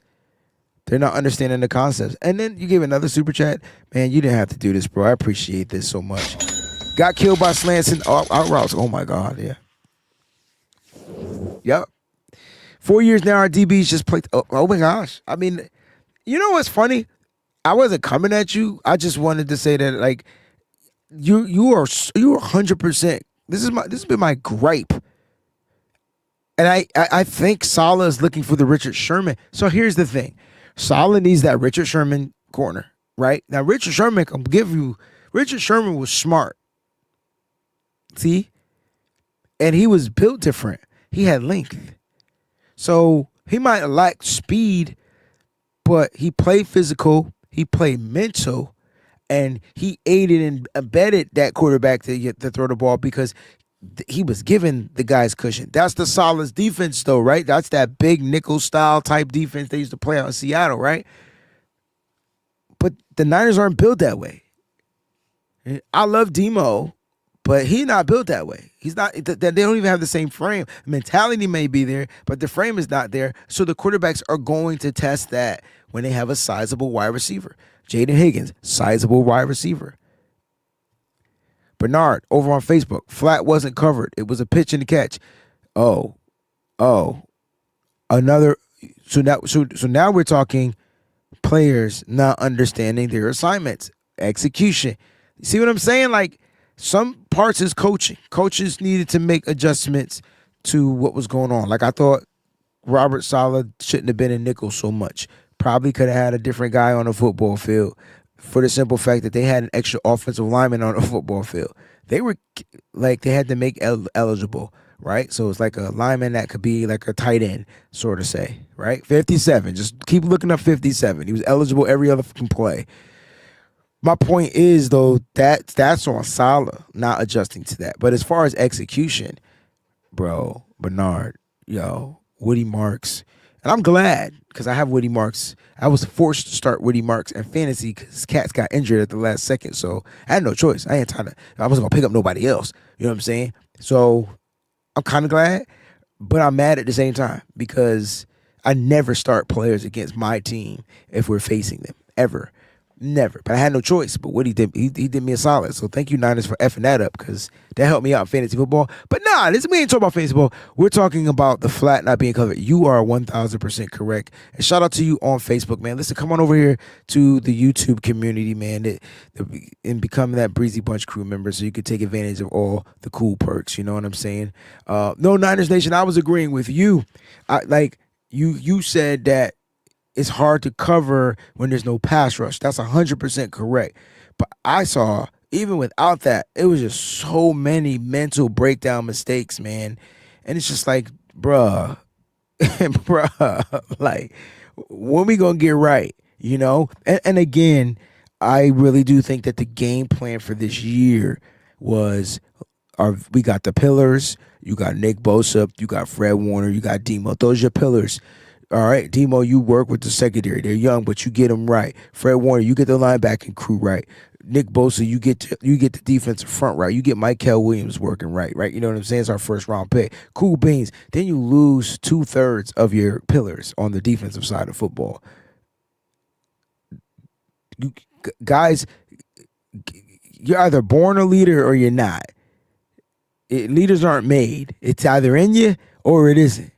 They're not understanding the concepts. And then you gave another super chat. Man, you didn't have to do this, bro. I appreciate this so much. Got killed by slants and out routes. Oh, my God, yeah. Yep. 4 years now, our DBs just played. Oh, my gosh. I mean, you know what's funny? I wasn't coming at you. I just wanted to say that, like, you are 100%. This has been my gripe. And I think Saleh is looking for the Richard Sherman. So here's the thing. Saleh needs that Richard Sherman corner, right? Now, Richard Sherman was smart. See? And he was built different. He had length. So he might lack speed, but he played physical, he played mental, and he aided and abetted that quarterback to throw the ball because he was giving the guys cushion. That's the Saleh's defense, though, right? That's that big nickel style type defense they used to play out in Seattle, right? But the Niners aren't built that way. I love Demo, but he's not built that way. He's not. They don't even have the same frame. Mentality may be there, but the frame is not there. So the quarterbacks are going to test that when they have a sizable wide receiver. Jaden Higgins, sizable wide receiver. Bernard, over on Facebook, flat wasn't covered. It was a pitch and a catch. Oh, another. So now we're talking players not understanding their assignments, execution. You see what I'm saying? Like, some parts is coaching. Coaches needed to make adjustments to what was going on. Like, I thought Robert Saleh shouldn't have been in nickel so much. Probably could have had a different guy on the football field for the simple fact that they had an extra offensive lineman on the football field. They were like, they had to make eligible, right? So it's like a lineman that could be like a tight end, sort of say, right? 57. Just keep looking up 57. He was eligible every other fucking play. My point is, though, that's on Saleh not adjusting to that. But as far as execution, bro, Bernard, Woody Marks, and I'm glad because I have Woody Marks. I was forced to start Woody Marks in fantasy because Cats got injured at the last second, so I had no choice. I wasn't gonna pick up nobody else. You know what I'm saying? So I'm kind of glad, but I'm mad at the same time because I never start players against my team if we're facing them ever. Never. But I had no choice. But what he did, he did me a solid. So thank you, Niners, for effing that up because that helped me out in fantasy football. But nah, we ain't talking about fantasy football. We're talking about the flat not being covered. You are 1,000% correct. And shout out to you on Facebook, man. Listen, come on over here to the YouTube community, man, and become that Breezy Bunch crew member so you can take advantage of all the cool perks. You know what I'm saying? No, Niners Nation, I was agreeing with you. You said that it's hard to cover when there's no pass rush. That's 100% correct. But I saw, even without that, it was just so many mental breakdown mistakes, man. And it's just like, bruh, like, when we gonna get right, you know? And again, I really do think that the game plan for this year was we got the pillars. You got Nick Bosa, you got Fred Warner, you got Demo. Those are your pillars. All right, Demo, you work with the secondary. They're young, but you get them right. Fred Warner, you get the linebacking crew right. Nick Bosa, you get the defensive front right. You get Michael Williams working right. You know what I'm saying? It's our first round pick. Cool beans. Then you lose 2/3 of your pillars on the defensive side of football. Guys, you're either born a leader or you're not. Leaders aren't made. It's either in you or it isn't.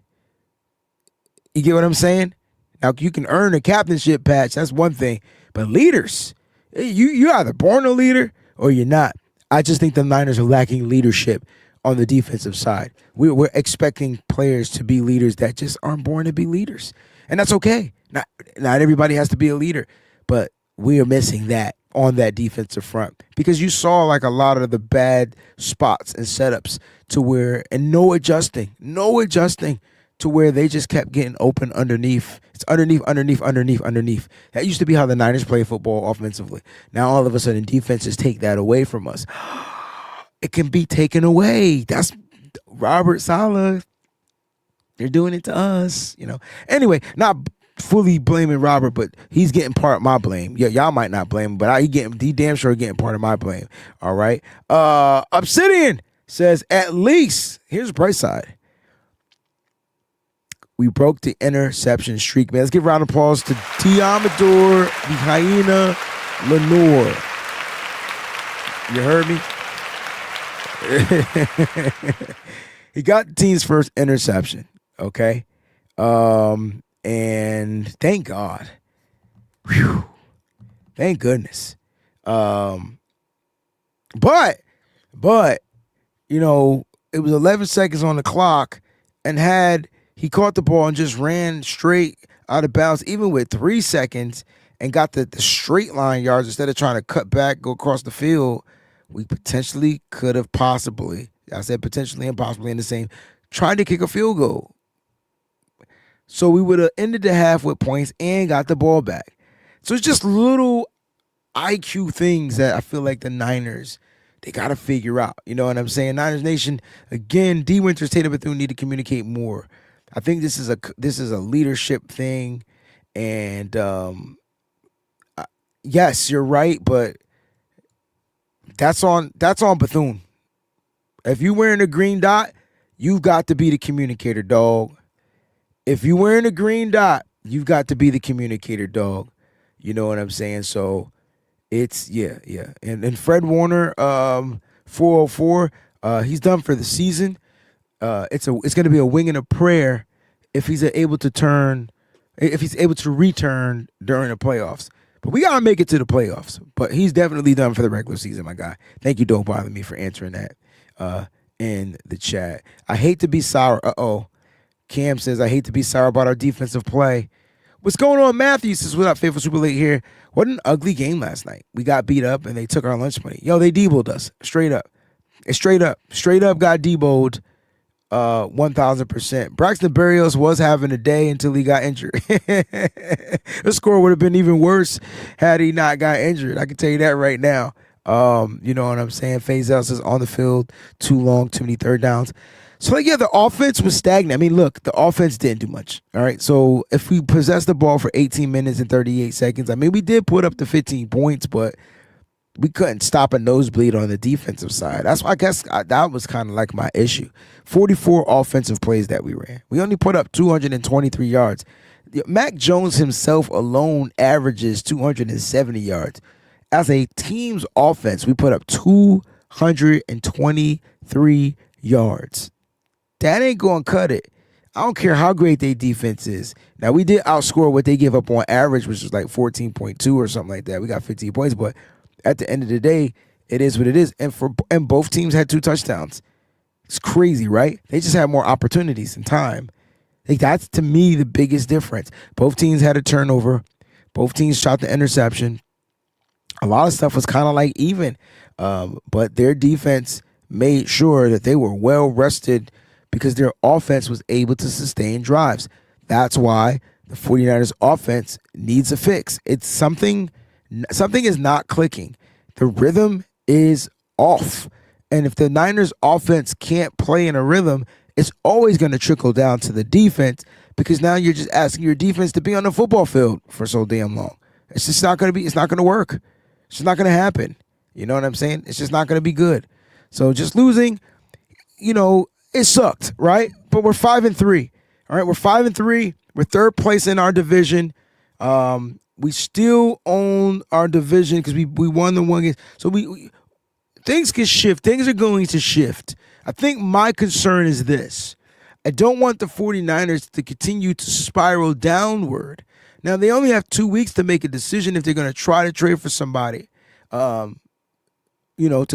You get what I'm saying? Now, you can earn a captainship patch. That's one thing. But leaders, you're either born a leader or you're not. I just think the Niners are lacking leadership on the defensive side. We're expecting players to be leaders that just aren't born to be leaders. And that's okay. Not everybody has to be a leader. But we are missing that on that defensive front because you saw like a lot of the bad spots and setups to where, and no adjusting to where they just kept getting open underneath. It's underneath. That used to be how the Niners play football offensively. Now all of a sudden defenses take that away from us. It can be taken away. That's Robert Saleh. They're doing it to us, Anyway, not fully blaming Robert, but he's getting part of my blame. Yeah, y'all might not blame him, but he damn sure getting part of my blame. All right. Obsidian says, at least, here's the bright side. We broke the interception streak, man. Let's give a round of applause to Tiamador, the hyena, Lenore. You heard me? He got the team's first interception, okay? And thank God. Whew. Thank goodness. But, it was 11 seconds on the clock, and he caught the ball and just ran straight out of bounds, even with 3 seconds, and got the straight line yards instead of trying to cut back, go across the field, we potentially could have possibly, I said potentially and possibly in the same, tried to kick a field goal. So we would have ended the half with points and got the ball back. So it's just little IQ things that I feel like the Niners, they got to figure out. You know what I'm saying? Niners Nation, again, D. Winters, Tatum Bethune need to communicate more. I think this is a leadership thing. And yes, you're right, but that's on Bethune. If you're wearing a green dot, you've got to be the communicator, dog. If you're wearing a green dot, you've got to be the communicator, dog. You know what I'm saying? So it's, yeah. And Fred Warner, 404, he's done for the season. It's going to be a wing and a prayer if he's able to return during the playoffs. But we got to make it to the playoffs. But he's definitely done for the regular season, my guy. Thank you, Don't Bother Me, for answering that in the chat. I hate to be sour. Cam says, I hate to be sour about our defensive play. What's going on, Matthew? Says, what up, Faithful Super Late here. What an ugly game last night. We got beat up, and they took our lunch money. Yo, they Debo'd us. Straight up got Debo'd 1,000%. Braxton Berrios was having a day until he got injured. The score would have been even worse had he not got injured. I can tell you that right now. You know what I'm saying? Faisal says, on the field, too long, too many third downs. So, the offense was stagnant. I mean, look, the offense didn't do much, all right? So, if we possessed the ball for 18 minutes and 38 seconds, I mean, we did put up the 15 points, but we couldn't stop a nosebleed on the defensive side. That's why I guess that was kind of like my issue. 44 offensive plays that we ran. We only put up 223 yards. Mac Jones himself alone averages 270 yards. As a team's offense, we put up 223 yards. That ain't going to cut it. I don't care how great their defense is. Now, we did outscore what they give up on average, which was like 14.2 or something like that. We got 15 points, but at the end of the day, it is what it is. And both teams had 2 touchdowns. It's crazy, right? They just had more opportunities and time. That's, to me, the biggest difference. Both teams had a turnover. Both teams shot the interception. A lot of stuff was kind of like even. But their defense made sure that they were well rested because their offense was able to sustain drives. That's why the 49ers offense needs a fix. It's something Something is not clicking. The rhythm is off. And if the Niners offense can't play in a rhythm, it's always going to trickle down to the defense, because now you're just asking your defense to be on the football field for so damn long. It's just not going to be, it's not going to work. It's just not going to happen. You know what I'm saying? It's just not going to be good. So just losing, it sucked, right? But we're 5-3. All right, we're 5-3. We're third place in our division. We still own our division because we won the one game. So things can shift. Things are going to shift. I think my concern is this. I don't want the 49ers to continue to spiral downward. Now, they only have 2 weeks to make a decision if they're going to try to trade for somebody, to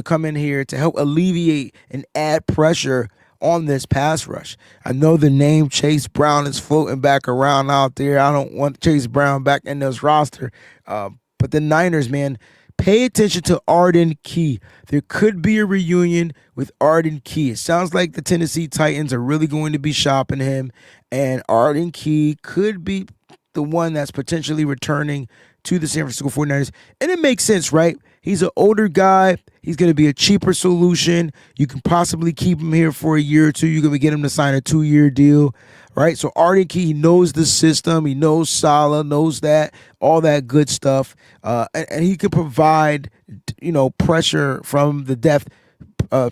come in here to help alleviate and add pressure on this pass rush. I know the name Chase Brown is floating back around out there. I don't want Chase Brown back in this roster. But the Niners, man, pay attention to Arden Key. There could be a reunion with Arden Key. It sounds like the Tennessee Titans are really going to be shopping him, and Arden Key could be the one that's potentially returning to the San Francisco 49ers. And it makes sense, right? He's an older guy. He's going to be a cheaper solution. You can possibly keep him here for a year or two. You're going to get him to sign a 2-year deal, right? So Arden Key, he knows the system. He knows Salah, knows that, all that good stuff. And he can provide, pressure from the depth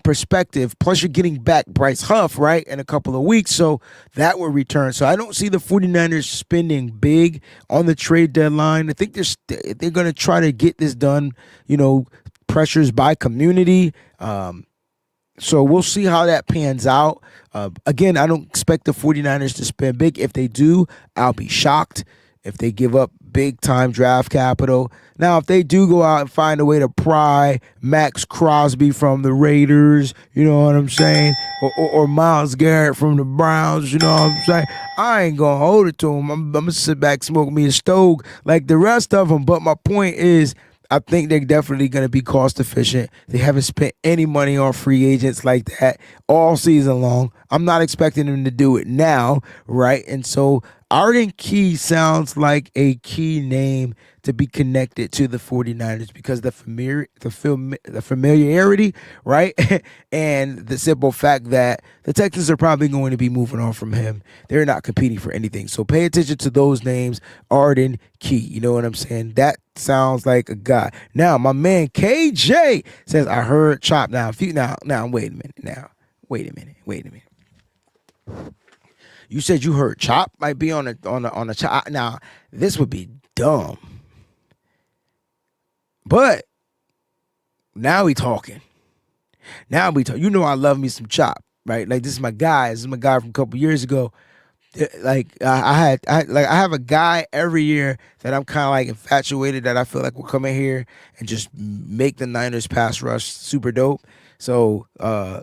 perspective. Plus, you're getting back Bryce Huff, right, in a couple of weeks. So that will return. So I don't see the 49ers spending big on the trade deadline. I think they're going to try to get this done, pressures by community. So we'll see how that pans out. Again, I don't expect the 49ers to spend big. If they do, I'll be shocked if they give up big-time draft capital. Now, if they do go out and find a way to pry Max Crosby from the Raiders, you know what I'm saying, or Myles Garrett from the Browns, you know what I'm saying, I ain't going to hold it to them. I'm going to sit back, smoke me a stove like the rest of them. But my point is, I think they're definitely going to be cost efficient. They haven't spent any money on free agents like that all season long. I'm not expecting them to do it now, right? And so Arden Key sounds like a key name to be connected to the 49ers because the familiarity, right? And the simple fact that the Texans are probably going to be moving on from him. They're not competing for anything. So pay attention to those names. Arden Key, you know what I'm saying? That sounds like a guy. Now, my man KJ says, I heard Chop. Now, wait a minute. You said you heard Chop might be on a Chop. Now, this would be dumb. But now we talking. You know I love me some Chop, right? Like this is my guy. This is my guy from a couple years ago. Like I have a guy every year that I'm kind of like infatuated that I feel like will come in here and just make the Niners pass rush super dope. So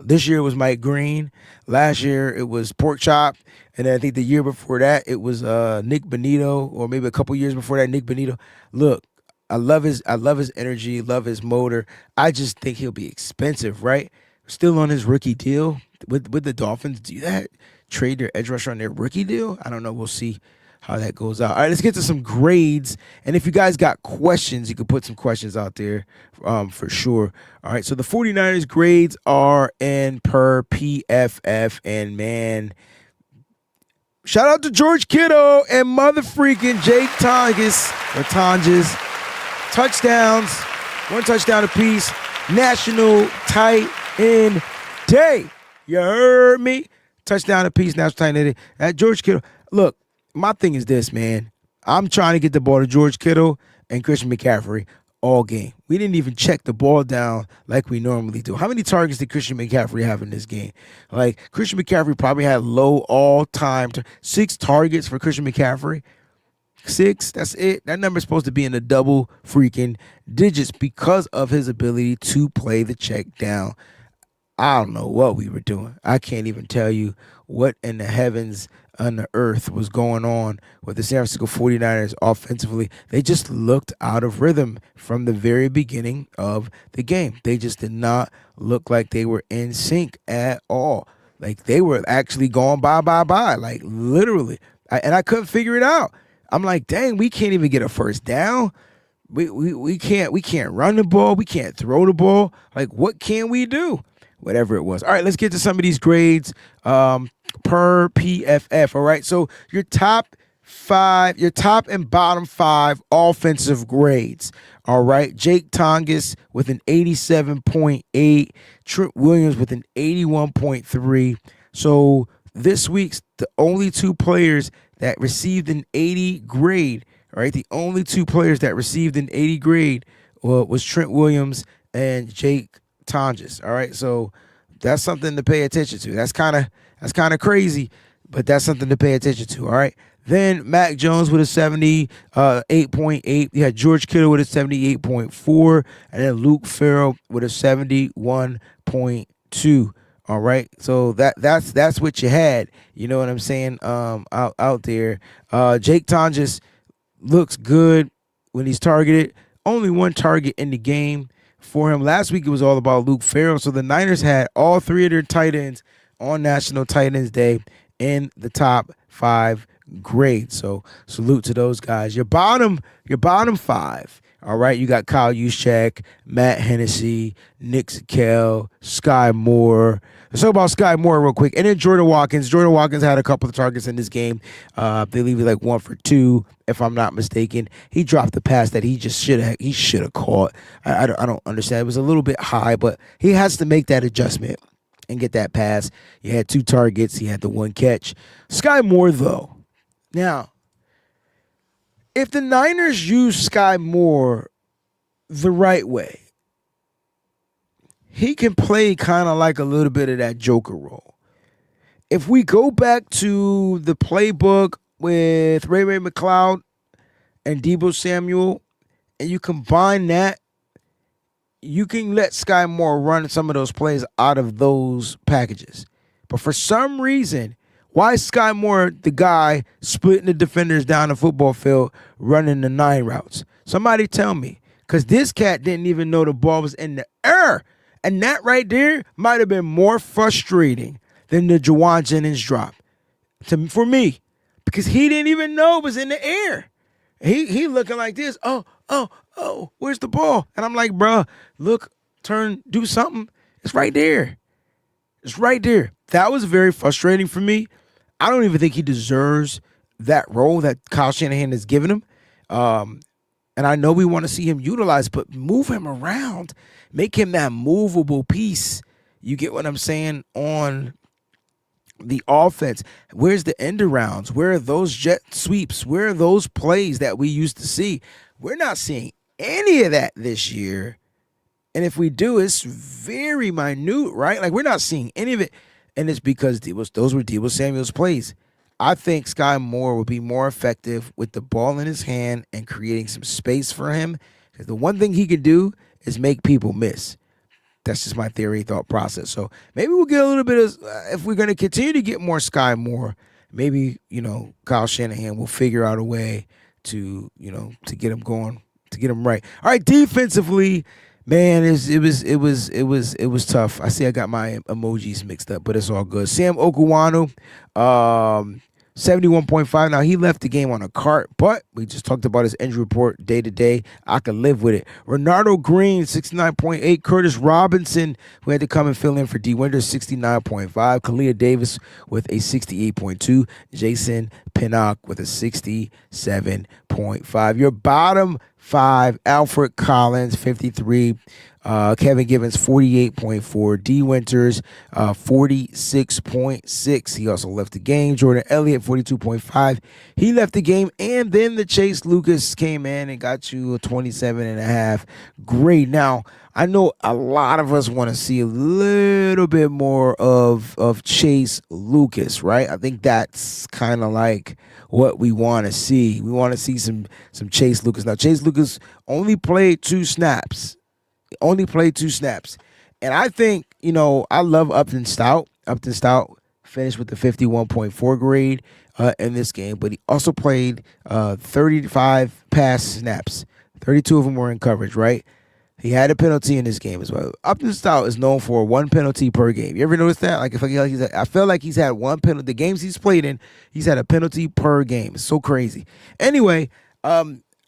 this year it was Mike Green. Last year it was Pork Chop. And then I think the year before that it was Nick Bonito, or maybe a couple years before that, Nick Bonito. Look, I love his energy, love his motor. I just think he'll be expensive, right? Still on his rookie deal. Would the Dolphins do that? Trade their edge rusher on their rookie deal? I don't know. We'll see how that goes out. All right, let's get to some grades. And if you guys got questions, you can put some questions out there for sure. All right, so the 49ers grades are in per PFF. And, man, shout out to George Kittle and mother freaking Jake Tonges. Touchdowns, 1 touchdown apiece. National tight end day. You heard me? Touchdown apiece, national tight end day. George Kittle. Look, my thing is this, man. I'm trying to get the ball to George Kittle and Christian McCaffrey all game. We didn't even check the ball down like we normally do. How many targets did Christian McCaffrey have in this game? Like, Christian McCaffrey probably had low all-time 6 targets for Christian McCaffrey. 6, that's it. That number's supposed to be in the double freaking digits because of his ability to play the check down. I don't know what we were doing. I can't even tell you what in the heavens and the earth was going on with the San Francisco 49ers offensively. They just looked out of rhythm from the very beginning of the game. They just did not look like they were in sync at all. Like, they were actually going bye, like literally. I couldn't figure it out. I'm like, dang, we can't even get a first down. We can't run the ball. We can't throw the ball. Like, what can we do? Whatever it was. All right, let's get to some of these grades per PFF. All right, so your top and bottom 5 offensive grades. All right, Jake Tonges with an 87.8, Trent Williams with an 81.3. So this week's the only 2 players that received an 80 grade. All right, the only 2 players that received an 80 grade was Trent Williams and Jake Tonges. All right, so that's something to pay attention to. That's kind of crazy, but that's something to pay attention to. All right. Then Mac Jones with a 78.8. You had George Kittle with a 78.4, and then Luke Farrell with a 71.2. All right, so that's what you had. You know what I'm saying? Out there, Jake Tonges looks good when he's targeted. Only 1 target in the game for him. Last week it was all about Luke Farrell. So the Niners had all 3 of their tight ends on National Tight Ends Day in the top 5 grades. So salute to those guys. Your bottom 5. All right, you got Kyle Juszczyk, Matt Hennessy, Nick Zakelj, Sky Moore. Let's talk about Sky Moore real quick. And then Jordan Watkins. Jordan Watkins had a couple of targets in this game. They leave it like 1 for 2, if I'm not mistaken. He dropped the pass that he should have caught. I don't understand. It was a little bit high, but he has to make that adjustment and get that pass. He had 2 targets. He had the 1 catch. Sky Moore, though. Now, if the Niners use Sky Moore the right way, he can play kind of like a little bit of that Joker role. If we go back to the playbook with Ray McCloud and Deebo Samuel, and you combine that, you can let Sky Moore run some of those plays out of those packages. But for some reason, why is Sky Moore the guy splitting the defenders down the football field, running the 9 routes? Somebody tell me. Because this cat didn't even know the ball was in the air. And that right there might have been more frustrating than the Juwan Jennings drop for me. Because he didn't even know it was in the air. He looking like this. Oh, where's the ball? And I'm like, bruh, look, turn, do something. It's right there. It's right there. That was very frustrating for me. I don't even think he deserves that role that Kyle Shanahan has given him. And I know we want to see him utilized, but move him around. Make him that movable piece. You get what I'm saying? On the offense. Where's the end arounds? Where are those jet sweeps? Where are those plays that we used to see? We're not seeing any of that this year. And if we do, it's very minute, right? Like, we're not seeing any of it. And it's because those were Deebo Samuel's plays. I think Sky Moore would be more effective with the ball in his hand and creating some space for him. Because the one thing he could do is make people miss. That's just my theory, thought process. So maybe we'll get a little bit of, if we're going to continue to get more Sky Moore, maybe, Kyle Shanahan will figure out a way to get him going, to get him right. All right, defensively, man, it was tough. I see I got my emojis mixed up, but it's all good. Sam Okuwanu, 71.5. Now, he left the game on a cart, but we just talked about his injury report day to day. I can live with it. Renardo Green, 69.8. Curtis Robinson, who had to come and fill in for D. Winters, 69.5. Kalia Davis with a 68.2. Jason Pinnock with a 67.5. Your bottom 5, Alfred Collins, 53. Kevin Givens, 48.4. D. Winters, 46.6. He also left the game. Jordan Elliott, 42.5. He left the game. And then the Chase Lucas came in and got you a 27.5. Great. Now, I know a lot of us want to see a little bit more of Chase Lucas, right? I think that's kind of like what we want to see. We want to see some Chase Lucas. Now, Chase Lucas only played 2 snaps. And I think, I love Upton Stout. Upton Stout finished with the 51.4 grade in this game, but he also played 35 pass snaps. 32 of them were in coverage, right? He had a penalty in this game as well. Upton Stout is known for 1 penalty per game. You ever notice that? Like, I feel like he's had 1 penalty. The games he's played in, he's had a penalty per game. It's so crazy. Anyway,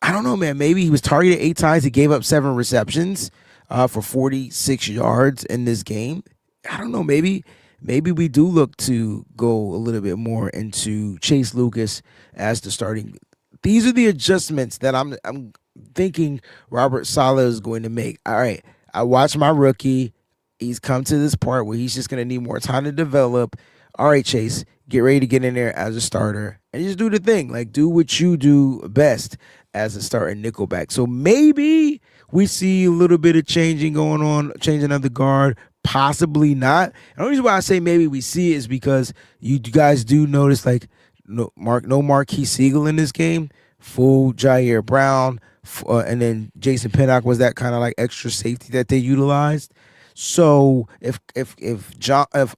I don't know, man. Maybe he was targeted 8 times. He gave up 7 receptions for 46 yards in this game. I don't know. Maybe we do look to go a little bit more into Chase Lucas as the starting. These are the adjustments that I'm thinking Robert Saleh is going to make. All right, I watched my rookie. He's come to this part where he's just going to need more time to develop. All right, Chase, get ready to get in there as a starter and just do the thing. Like, do what you do best as a starting nickelback. So maybe we see a little bit of changing going on, changing of the guard. Possibly not. And the only reason why I say maybe we see it is because you guys do notice, like, no Marquise Siegel in this game, full Jair Brown, and then Jason Pinnock was that kind of like extra safety that they utilized. So if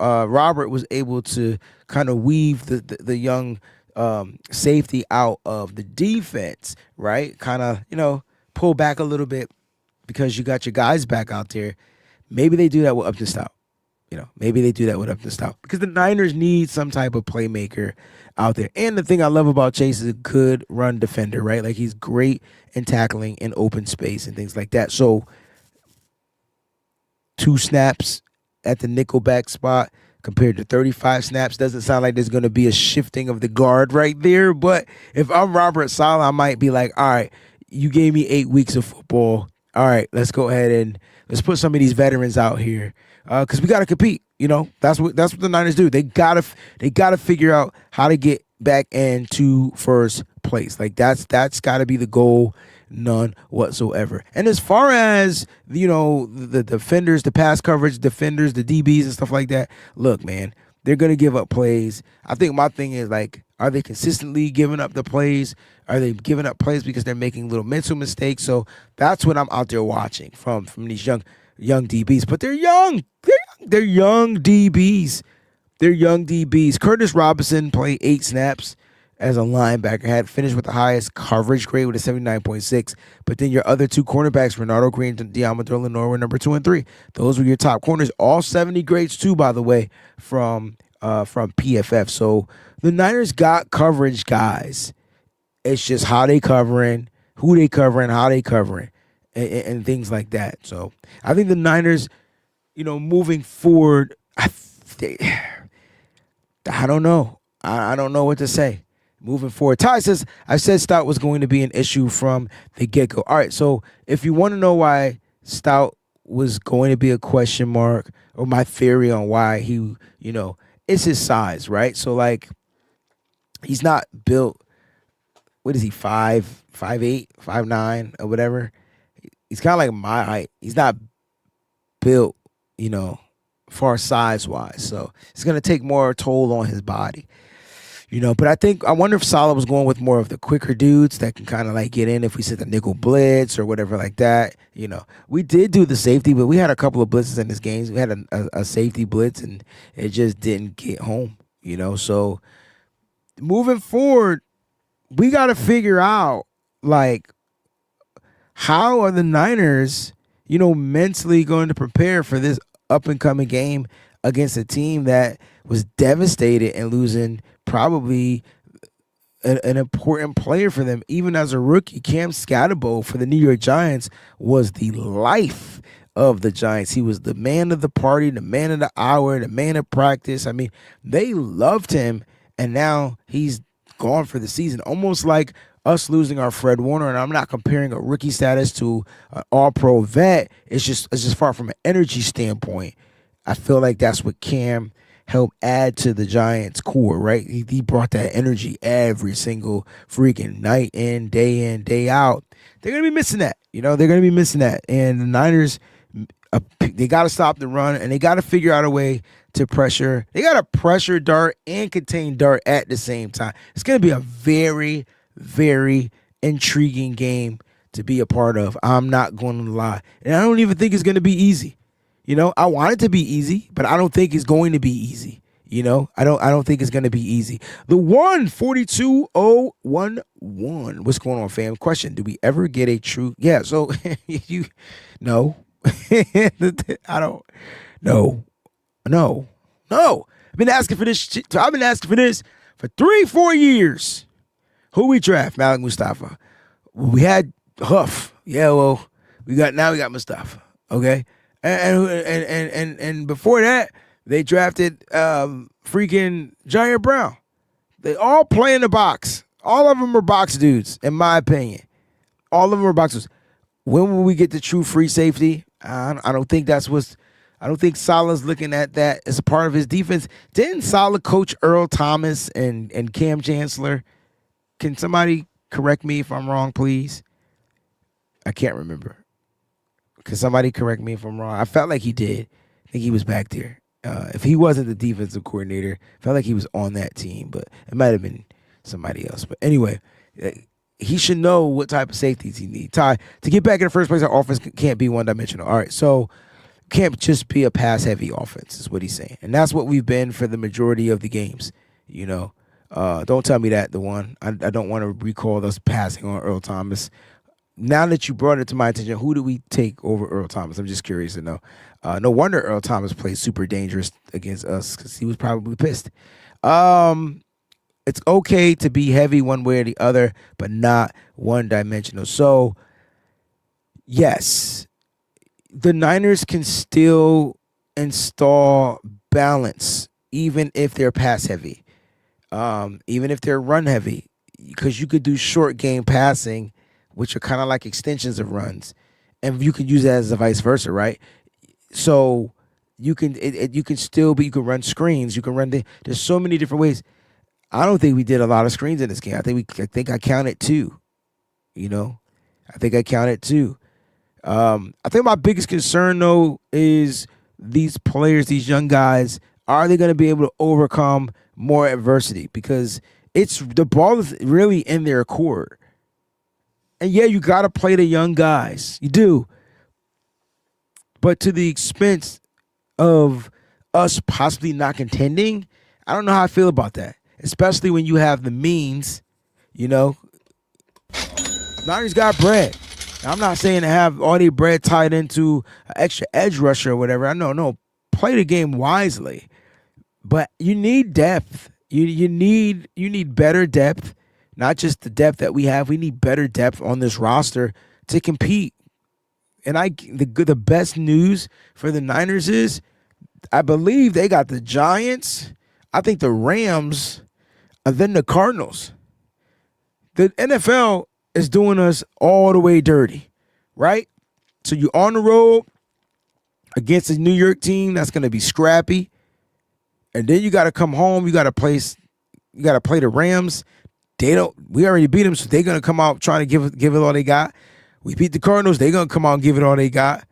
Robert was able to kind of weave the young safety out of the defense, right? Kind of, pull back a little bit because you got your guys back out there. Maybe they do that with Upton Stout. Maybe they do that with Upton Stout because the Niners need some type of playmaker out there. And the thing I love about Chase is a good run defender, right? Like, he's great in tackling in open space and things like that. So 2 snaps at the nickelback spot compared to 35 snaps doesn't sound like there's going to be a shifting of the guard right there. But if I'm Robert Saleh, I might be like, all right, you gave me 8 weeks of football. All right, let's go ahead and let's put some of these veterans out here because we got to compete. That's what the Niners do. They gotta figure out how to get back into first place. Like, that's got to be the goal. None whatsoever. And as far as, the defenders, the pass coverage defenders, the DBs and stuff like that, look, man, they're going to give up plays. I think my thing is, like, are they consistently giving up the plays? Are they giving up plays because they're making little mental mistakes? So that's what I'm out there watching from these young DBs. But they're young. They're young DBs. They're young DBs. Curtis Robinson played 8 snaps as a linebacker, had finished with the highest coverage grade with a 79.6. But then your other 2 cornerbacks, Renardo Green and Diamador Lenore, were number 2 and 3. Those were your top corners, all 70 grades too, by the way, from PFF. So the Niners got coverage guys. It's just how they covering, who they covering, how they covering, and things like that. So I think the Niners, moving forward, I don't know. I don't know what to say. Moving forward, Ty says, I said Stout was going to be an issue from the get-go. All right, so if you want to know why Stout was going to be a question mark, or my theory on why he, it's his size, right? So, like, he's not built, what is he, 5'8", 5'9", or whatever? He's kind of like my height. He's not built, far size-wise. So it's going to take more toll on his body. But I wonder if Saleh was going with more of the quicker dudes that can kind of like get in if we set the nickel blitz or whatever like that. We did do the safety, but we had a couple of blitzes in this game. We had a safety blitz and it just didn't get home, So moving forward, we got to figure out, like, how are the Niners, mentally going to prepare for this up and coming game against a team that was devastated and losing probably an important player for them, even as a rookie. Cam Scatterbo for the New York Giants was the life of the Giants. He was the man of the party, the man of the hour, the man of practice. I mean, they loved him, and now he's gone for the season, almost like us losing our Fred Warner. And I'm not comparing a rookie status to an all-pro vet. It's just far from an energy standpoint. I feel like that's what Cam helped add to the Giants' core, right? He brought that energy every single freaking night in, day out. They're going to be missing that. They're going to be missing that. And the Niners, they got to stop the run, and they got to figure out a way to pressure. They got to pressure Dart and contain Dart at the same time. It's going to be a very, very intriguing game to be a part of. I'm not going to lie. And I don't even think it's going to be easy. I want it to be easy, but I don't think it's going to be easy. I don't think it's going to be easy. The 142011. What's going on, fam? Question: do we ever get a true? Yeah. So no, I don't. No. I've been asking for this. I've been asking for this for 3-4 years. Who we draft? Malik Mustafa. we had Huff. Yeah, well, we got Mustafa. Okay, and before that, they drafted freaking Jair Brown. They all play in the box. All of them are box dudes, in my opinion. All of them are boxers. When will we get the true free safety? I don't think that's what's. I don't think Salah's looking at that as a part of his defense. Didn't Salah coach Earl Thomas and Cam Chancellor? Can somebody correct me if I'm wrong, please? I can't remember. Can somebody correct me if I'm wrong? I felt like he did. I think he was back there. If he wasn't the defensive coordinator, I felt like he was on that team, but it might have been somebody else. But anyway, he should know what type of safeties he needs. Ty, to get back in the first place, our offense can't be one-dimensional. All right, so can't just be a pass-heavy offense is what he's saying. And that's what we've been for the majority of the games, you know. Don't tell me that, the one. I don't want to recall us passing on Earl Thomas. Now that you brought it to my attention, who do we take over Earl Thomas? I'm just curious to know. No wonder Earl Thomas played super dangerous against us because he was probably pissed. It's okay to be heavy one way or the other, but not one-dimensional. So, yes, the Niners can still install balance even if they're pass-heavy, even if they're run-heavy, because you could do short game passing, which are kind of like extensions of runs, and you can use that as a vice versa, right? So you can you can still, but you can run screens. You can run there's so many different ways. I don't think we did a lot of screens in this game. I think I counted 2. You know, I think I counted 2. I think my biggest concern though is these players, these young guys. Are they going to be able to overcome more adversity? Because the ball is really in their court. And yeah, you got to play the young guys. You do. But to the expense of us possibly not contending, I don't know how I feel about that. Especially when you have the means, you know. Niners got bread. Now, I'm not saying to have all their bread tied into an extra edge rusher or whatever. I know, no. Play the game wisely. But you need depth. You need better depth. Not just the depth that we have. We need better depth on this roster to compete. And the best news for the Niners is I believe they got the Giants, I think the Rams, and then the Cardinals. The NFL is doing us all the way dirty, right? So you're on the road against a New York team that's going to be scrappy. And then you got to come home. You got to play the Rams. We already beat them, so they're going to come out trying to give it all they got. We beat the Cardinals, they're going to come out and give it all they got.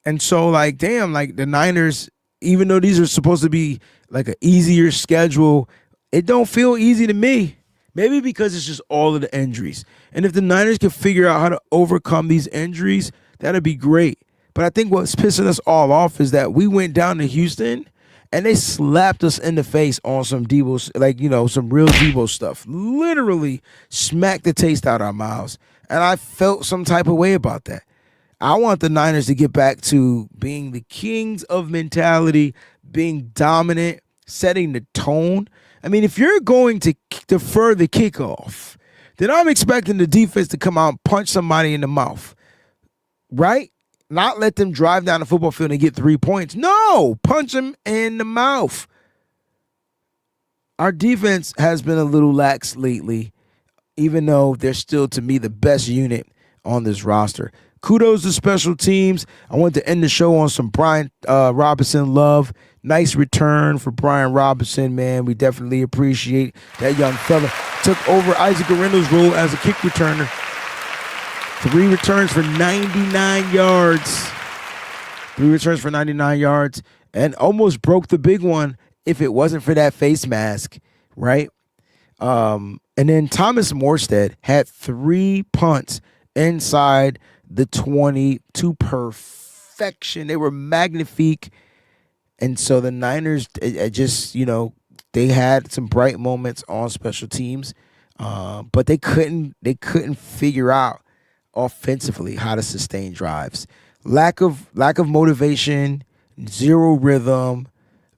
And so, like, damn, like the Niners, even though these are supposed to be like an easier schedule, it don't feel easy to me. Maybe because it's just all of the injuries. And if the Niners can figure out how to overcome these injuries, that'd be great. But I think what's pissing us all off is that we went down to Houston and they slapped us in the face on some Debo, like, you know, some real Debo stuff. Literally smacked the taste out of our mouths. And I felt some type of way about that. I want the Niners to get back to being the kings of mentality, being dominant, setting the tone. I mean, if you're going to defer the kickoff, then I'm expecting the defense to come out and punch somebody in the mouth, right? Not let them drive down the football field and get 3 points. No, punch them in the mouth. Our defense has been a little lax lately, even though they're still, to me, the best unit on this roster. Kudos to special teams. I wanted to end the show on some Brian Robinson love. Nice return for Brian Robinson, man. We definitely appreciate that young fella. Took over Isaac Arendo's role as a kick returner. 3 returns for 99 yards. 3 returns for 99 yards. And almost broke the big one if it wasn't for that face mask, right? And then Thomas Morstead had 3 punts inside the 20 to perfection. They were magnifique. And so the Niners just, you know, they had some bright moments on special teams, but they couldn't figure out offensively how to sustain drives. Lack of motivation, zero rhythm,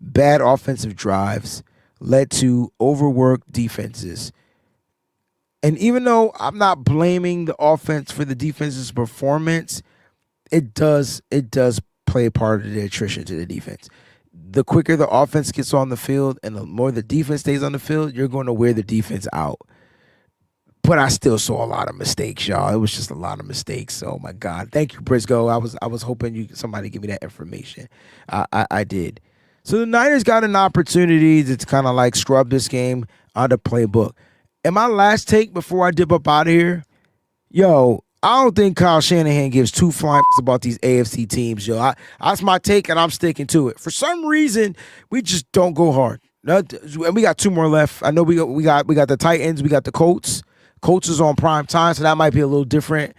bad offensive drives led to overworked defenses. And even though I'm not blaming the offense for the defense's performance, it does play a part of the attrition to the defense. The quicker the offense gets on the field and the more the defense stays on the field, you're going to wear the defense out. But I still saw a lot of mistakes, y'all. It was just a lot of mistakes. Oh my God! Thank you, Briscoe. I was hoping somebody give me that information. I did. So the Niners got an opportunity to kind of like scrub this game out of playbook. And my last take before I dip up out of here, yo, I don't think Kyle Shanahan gives two flying about these AFC teams, yo. That's my take, and I'm sticking to it. For some reason, we just don't go hard. And we got two more left. I know we got the Titans, we got the Colts. Colts is on prime time, so that might be a little different.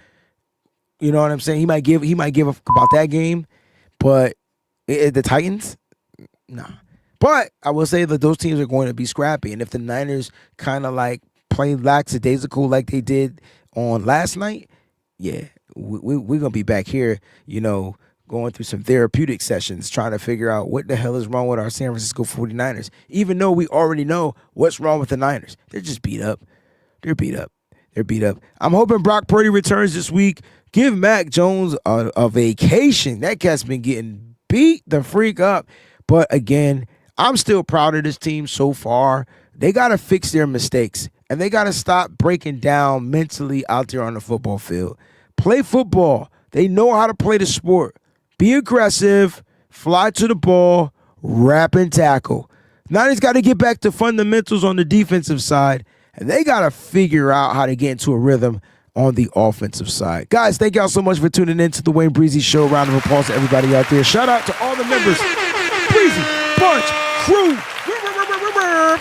You know what I'm saying? He might give up about that game, but the Titans, nah. But I will say that those teams are going to be scrappy, and if the Niners kind of like play lackadaisical like they did on last night, yeah, we're gonna be back here, you know, going through some therapeutic sessions trying to figure out what the hell is wrong with our San Francisco 49ers, even though we already know what's wrong with the Niners. They're just beat up. They're beat up. I'm hoping Brock Purdy returns this week. Give Mac Jones a vacation. That cat's been getting beat the freak up. But again, I'm still proud of this team so far. They got to fix their mistakes, and they got to stop breaking down mentally out there on the football field. Play football. They know how to play the sport. Be aggressive, fly to the ball, wrap and tackle. Niners got to get back to fundamentals on the defensive side, and they got to figure out how to get into a rhythm on the offensive side. Guys, thank y'all so much for tuning in to the Wayne Breezy Show. Round of applause to everybody out there. Shout out to all the members. Breezy Bunch Crew.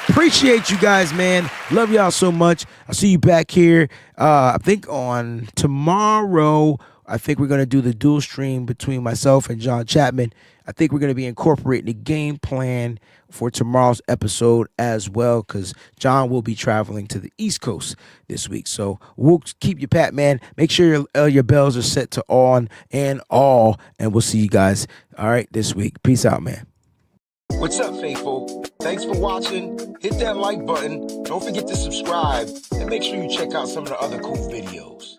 Appreciate you guys, man. Love y'all so much. I'll see you back here. I think on tomorrow, I think we're going to do the dual stream between myself and John Chapman. I think we're going to be incorporating the game plan for tomorrow's episode as well, because John will be traveling to the East Coast this week. So we'll keep you pat, man. Make sure your bells are set to on and all, and we'll see you guys, all right, this week. Peace out, man. What's up, faithful? Thanks for watching. Hit that like button. Don't forget to subscribe, and make sure you check out some of the other cool videos.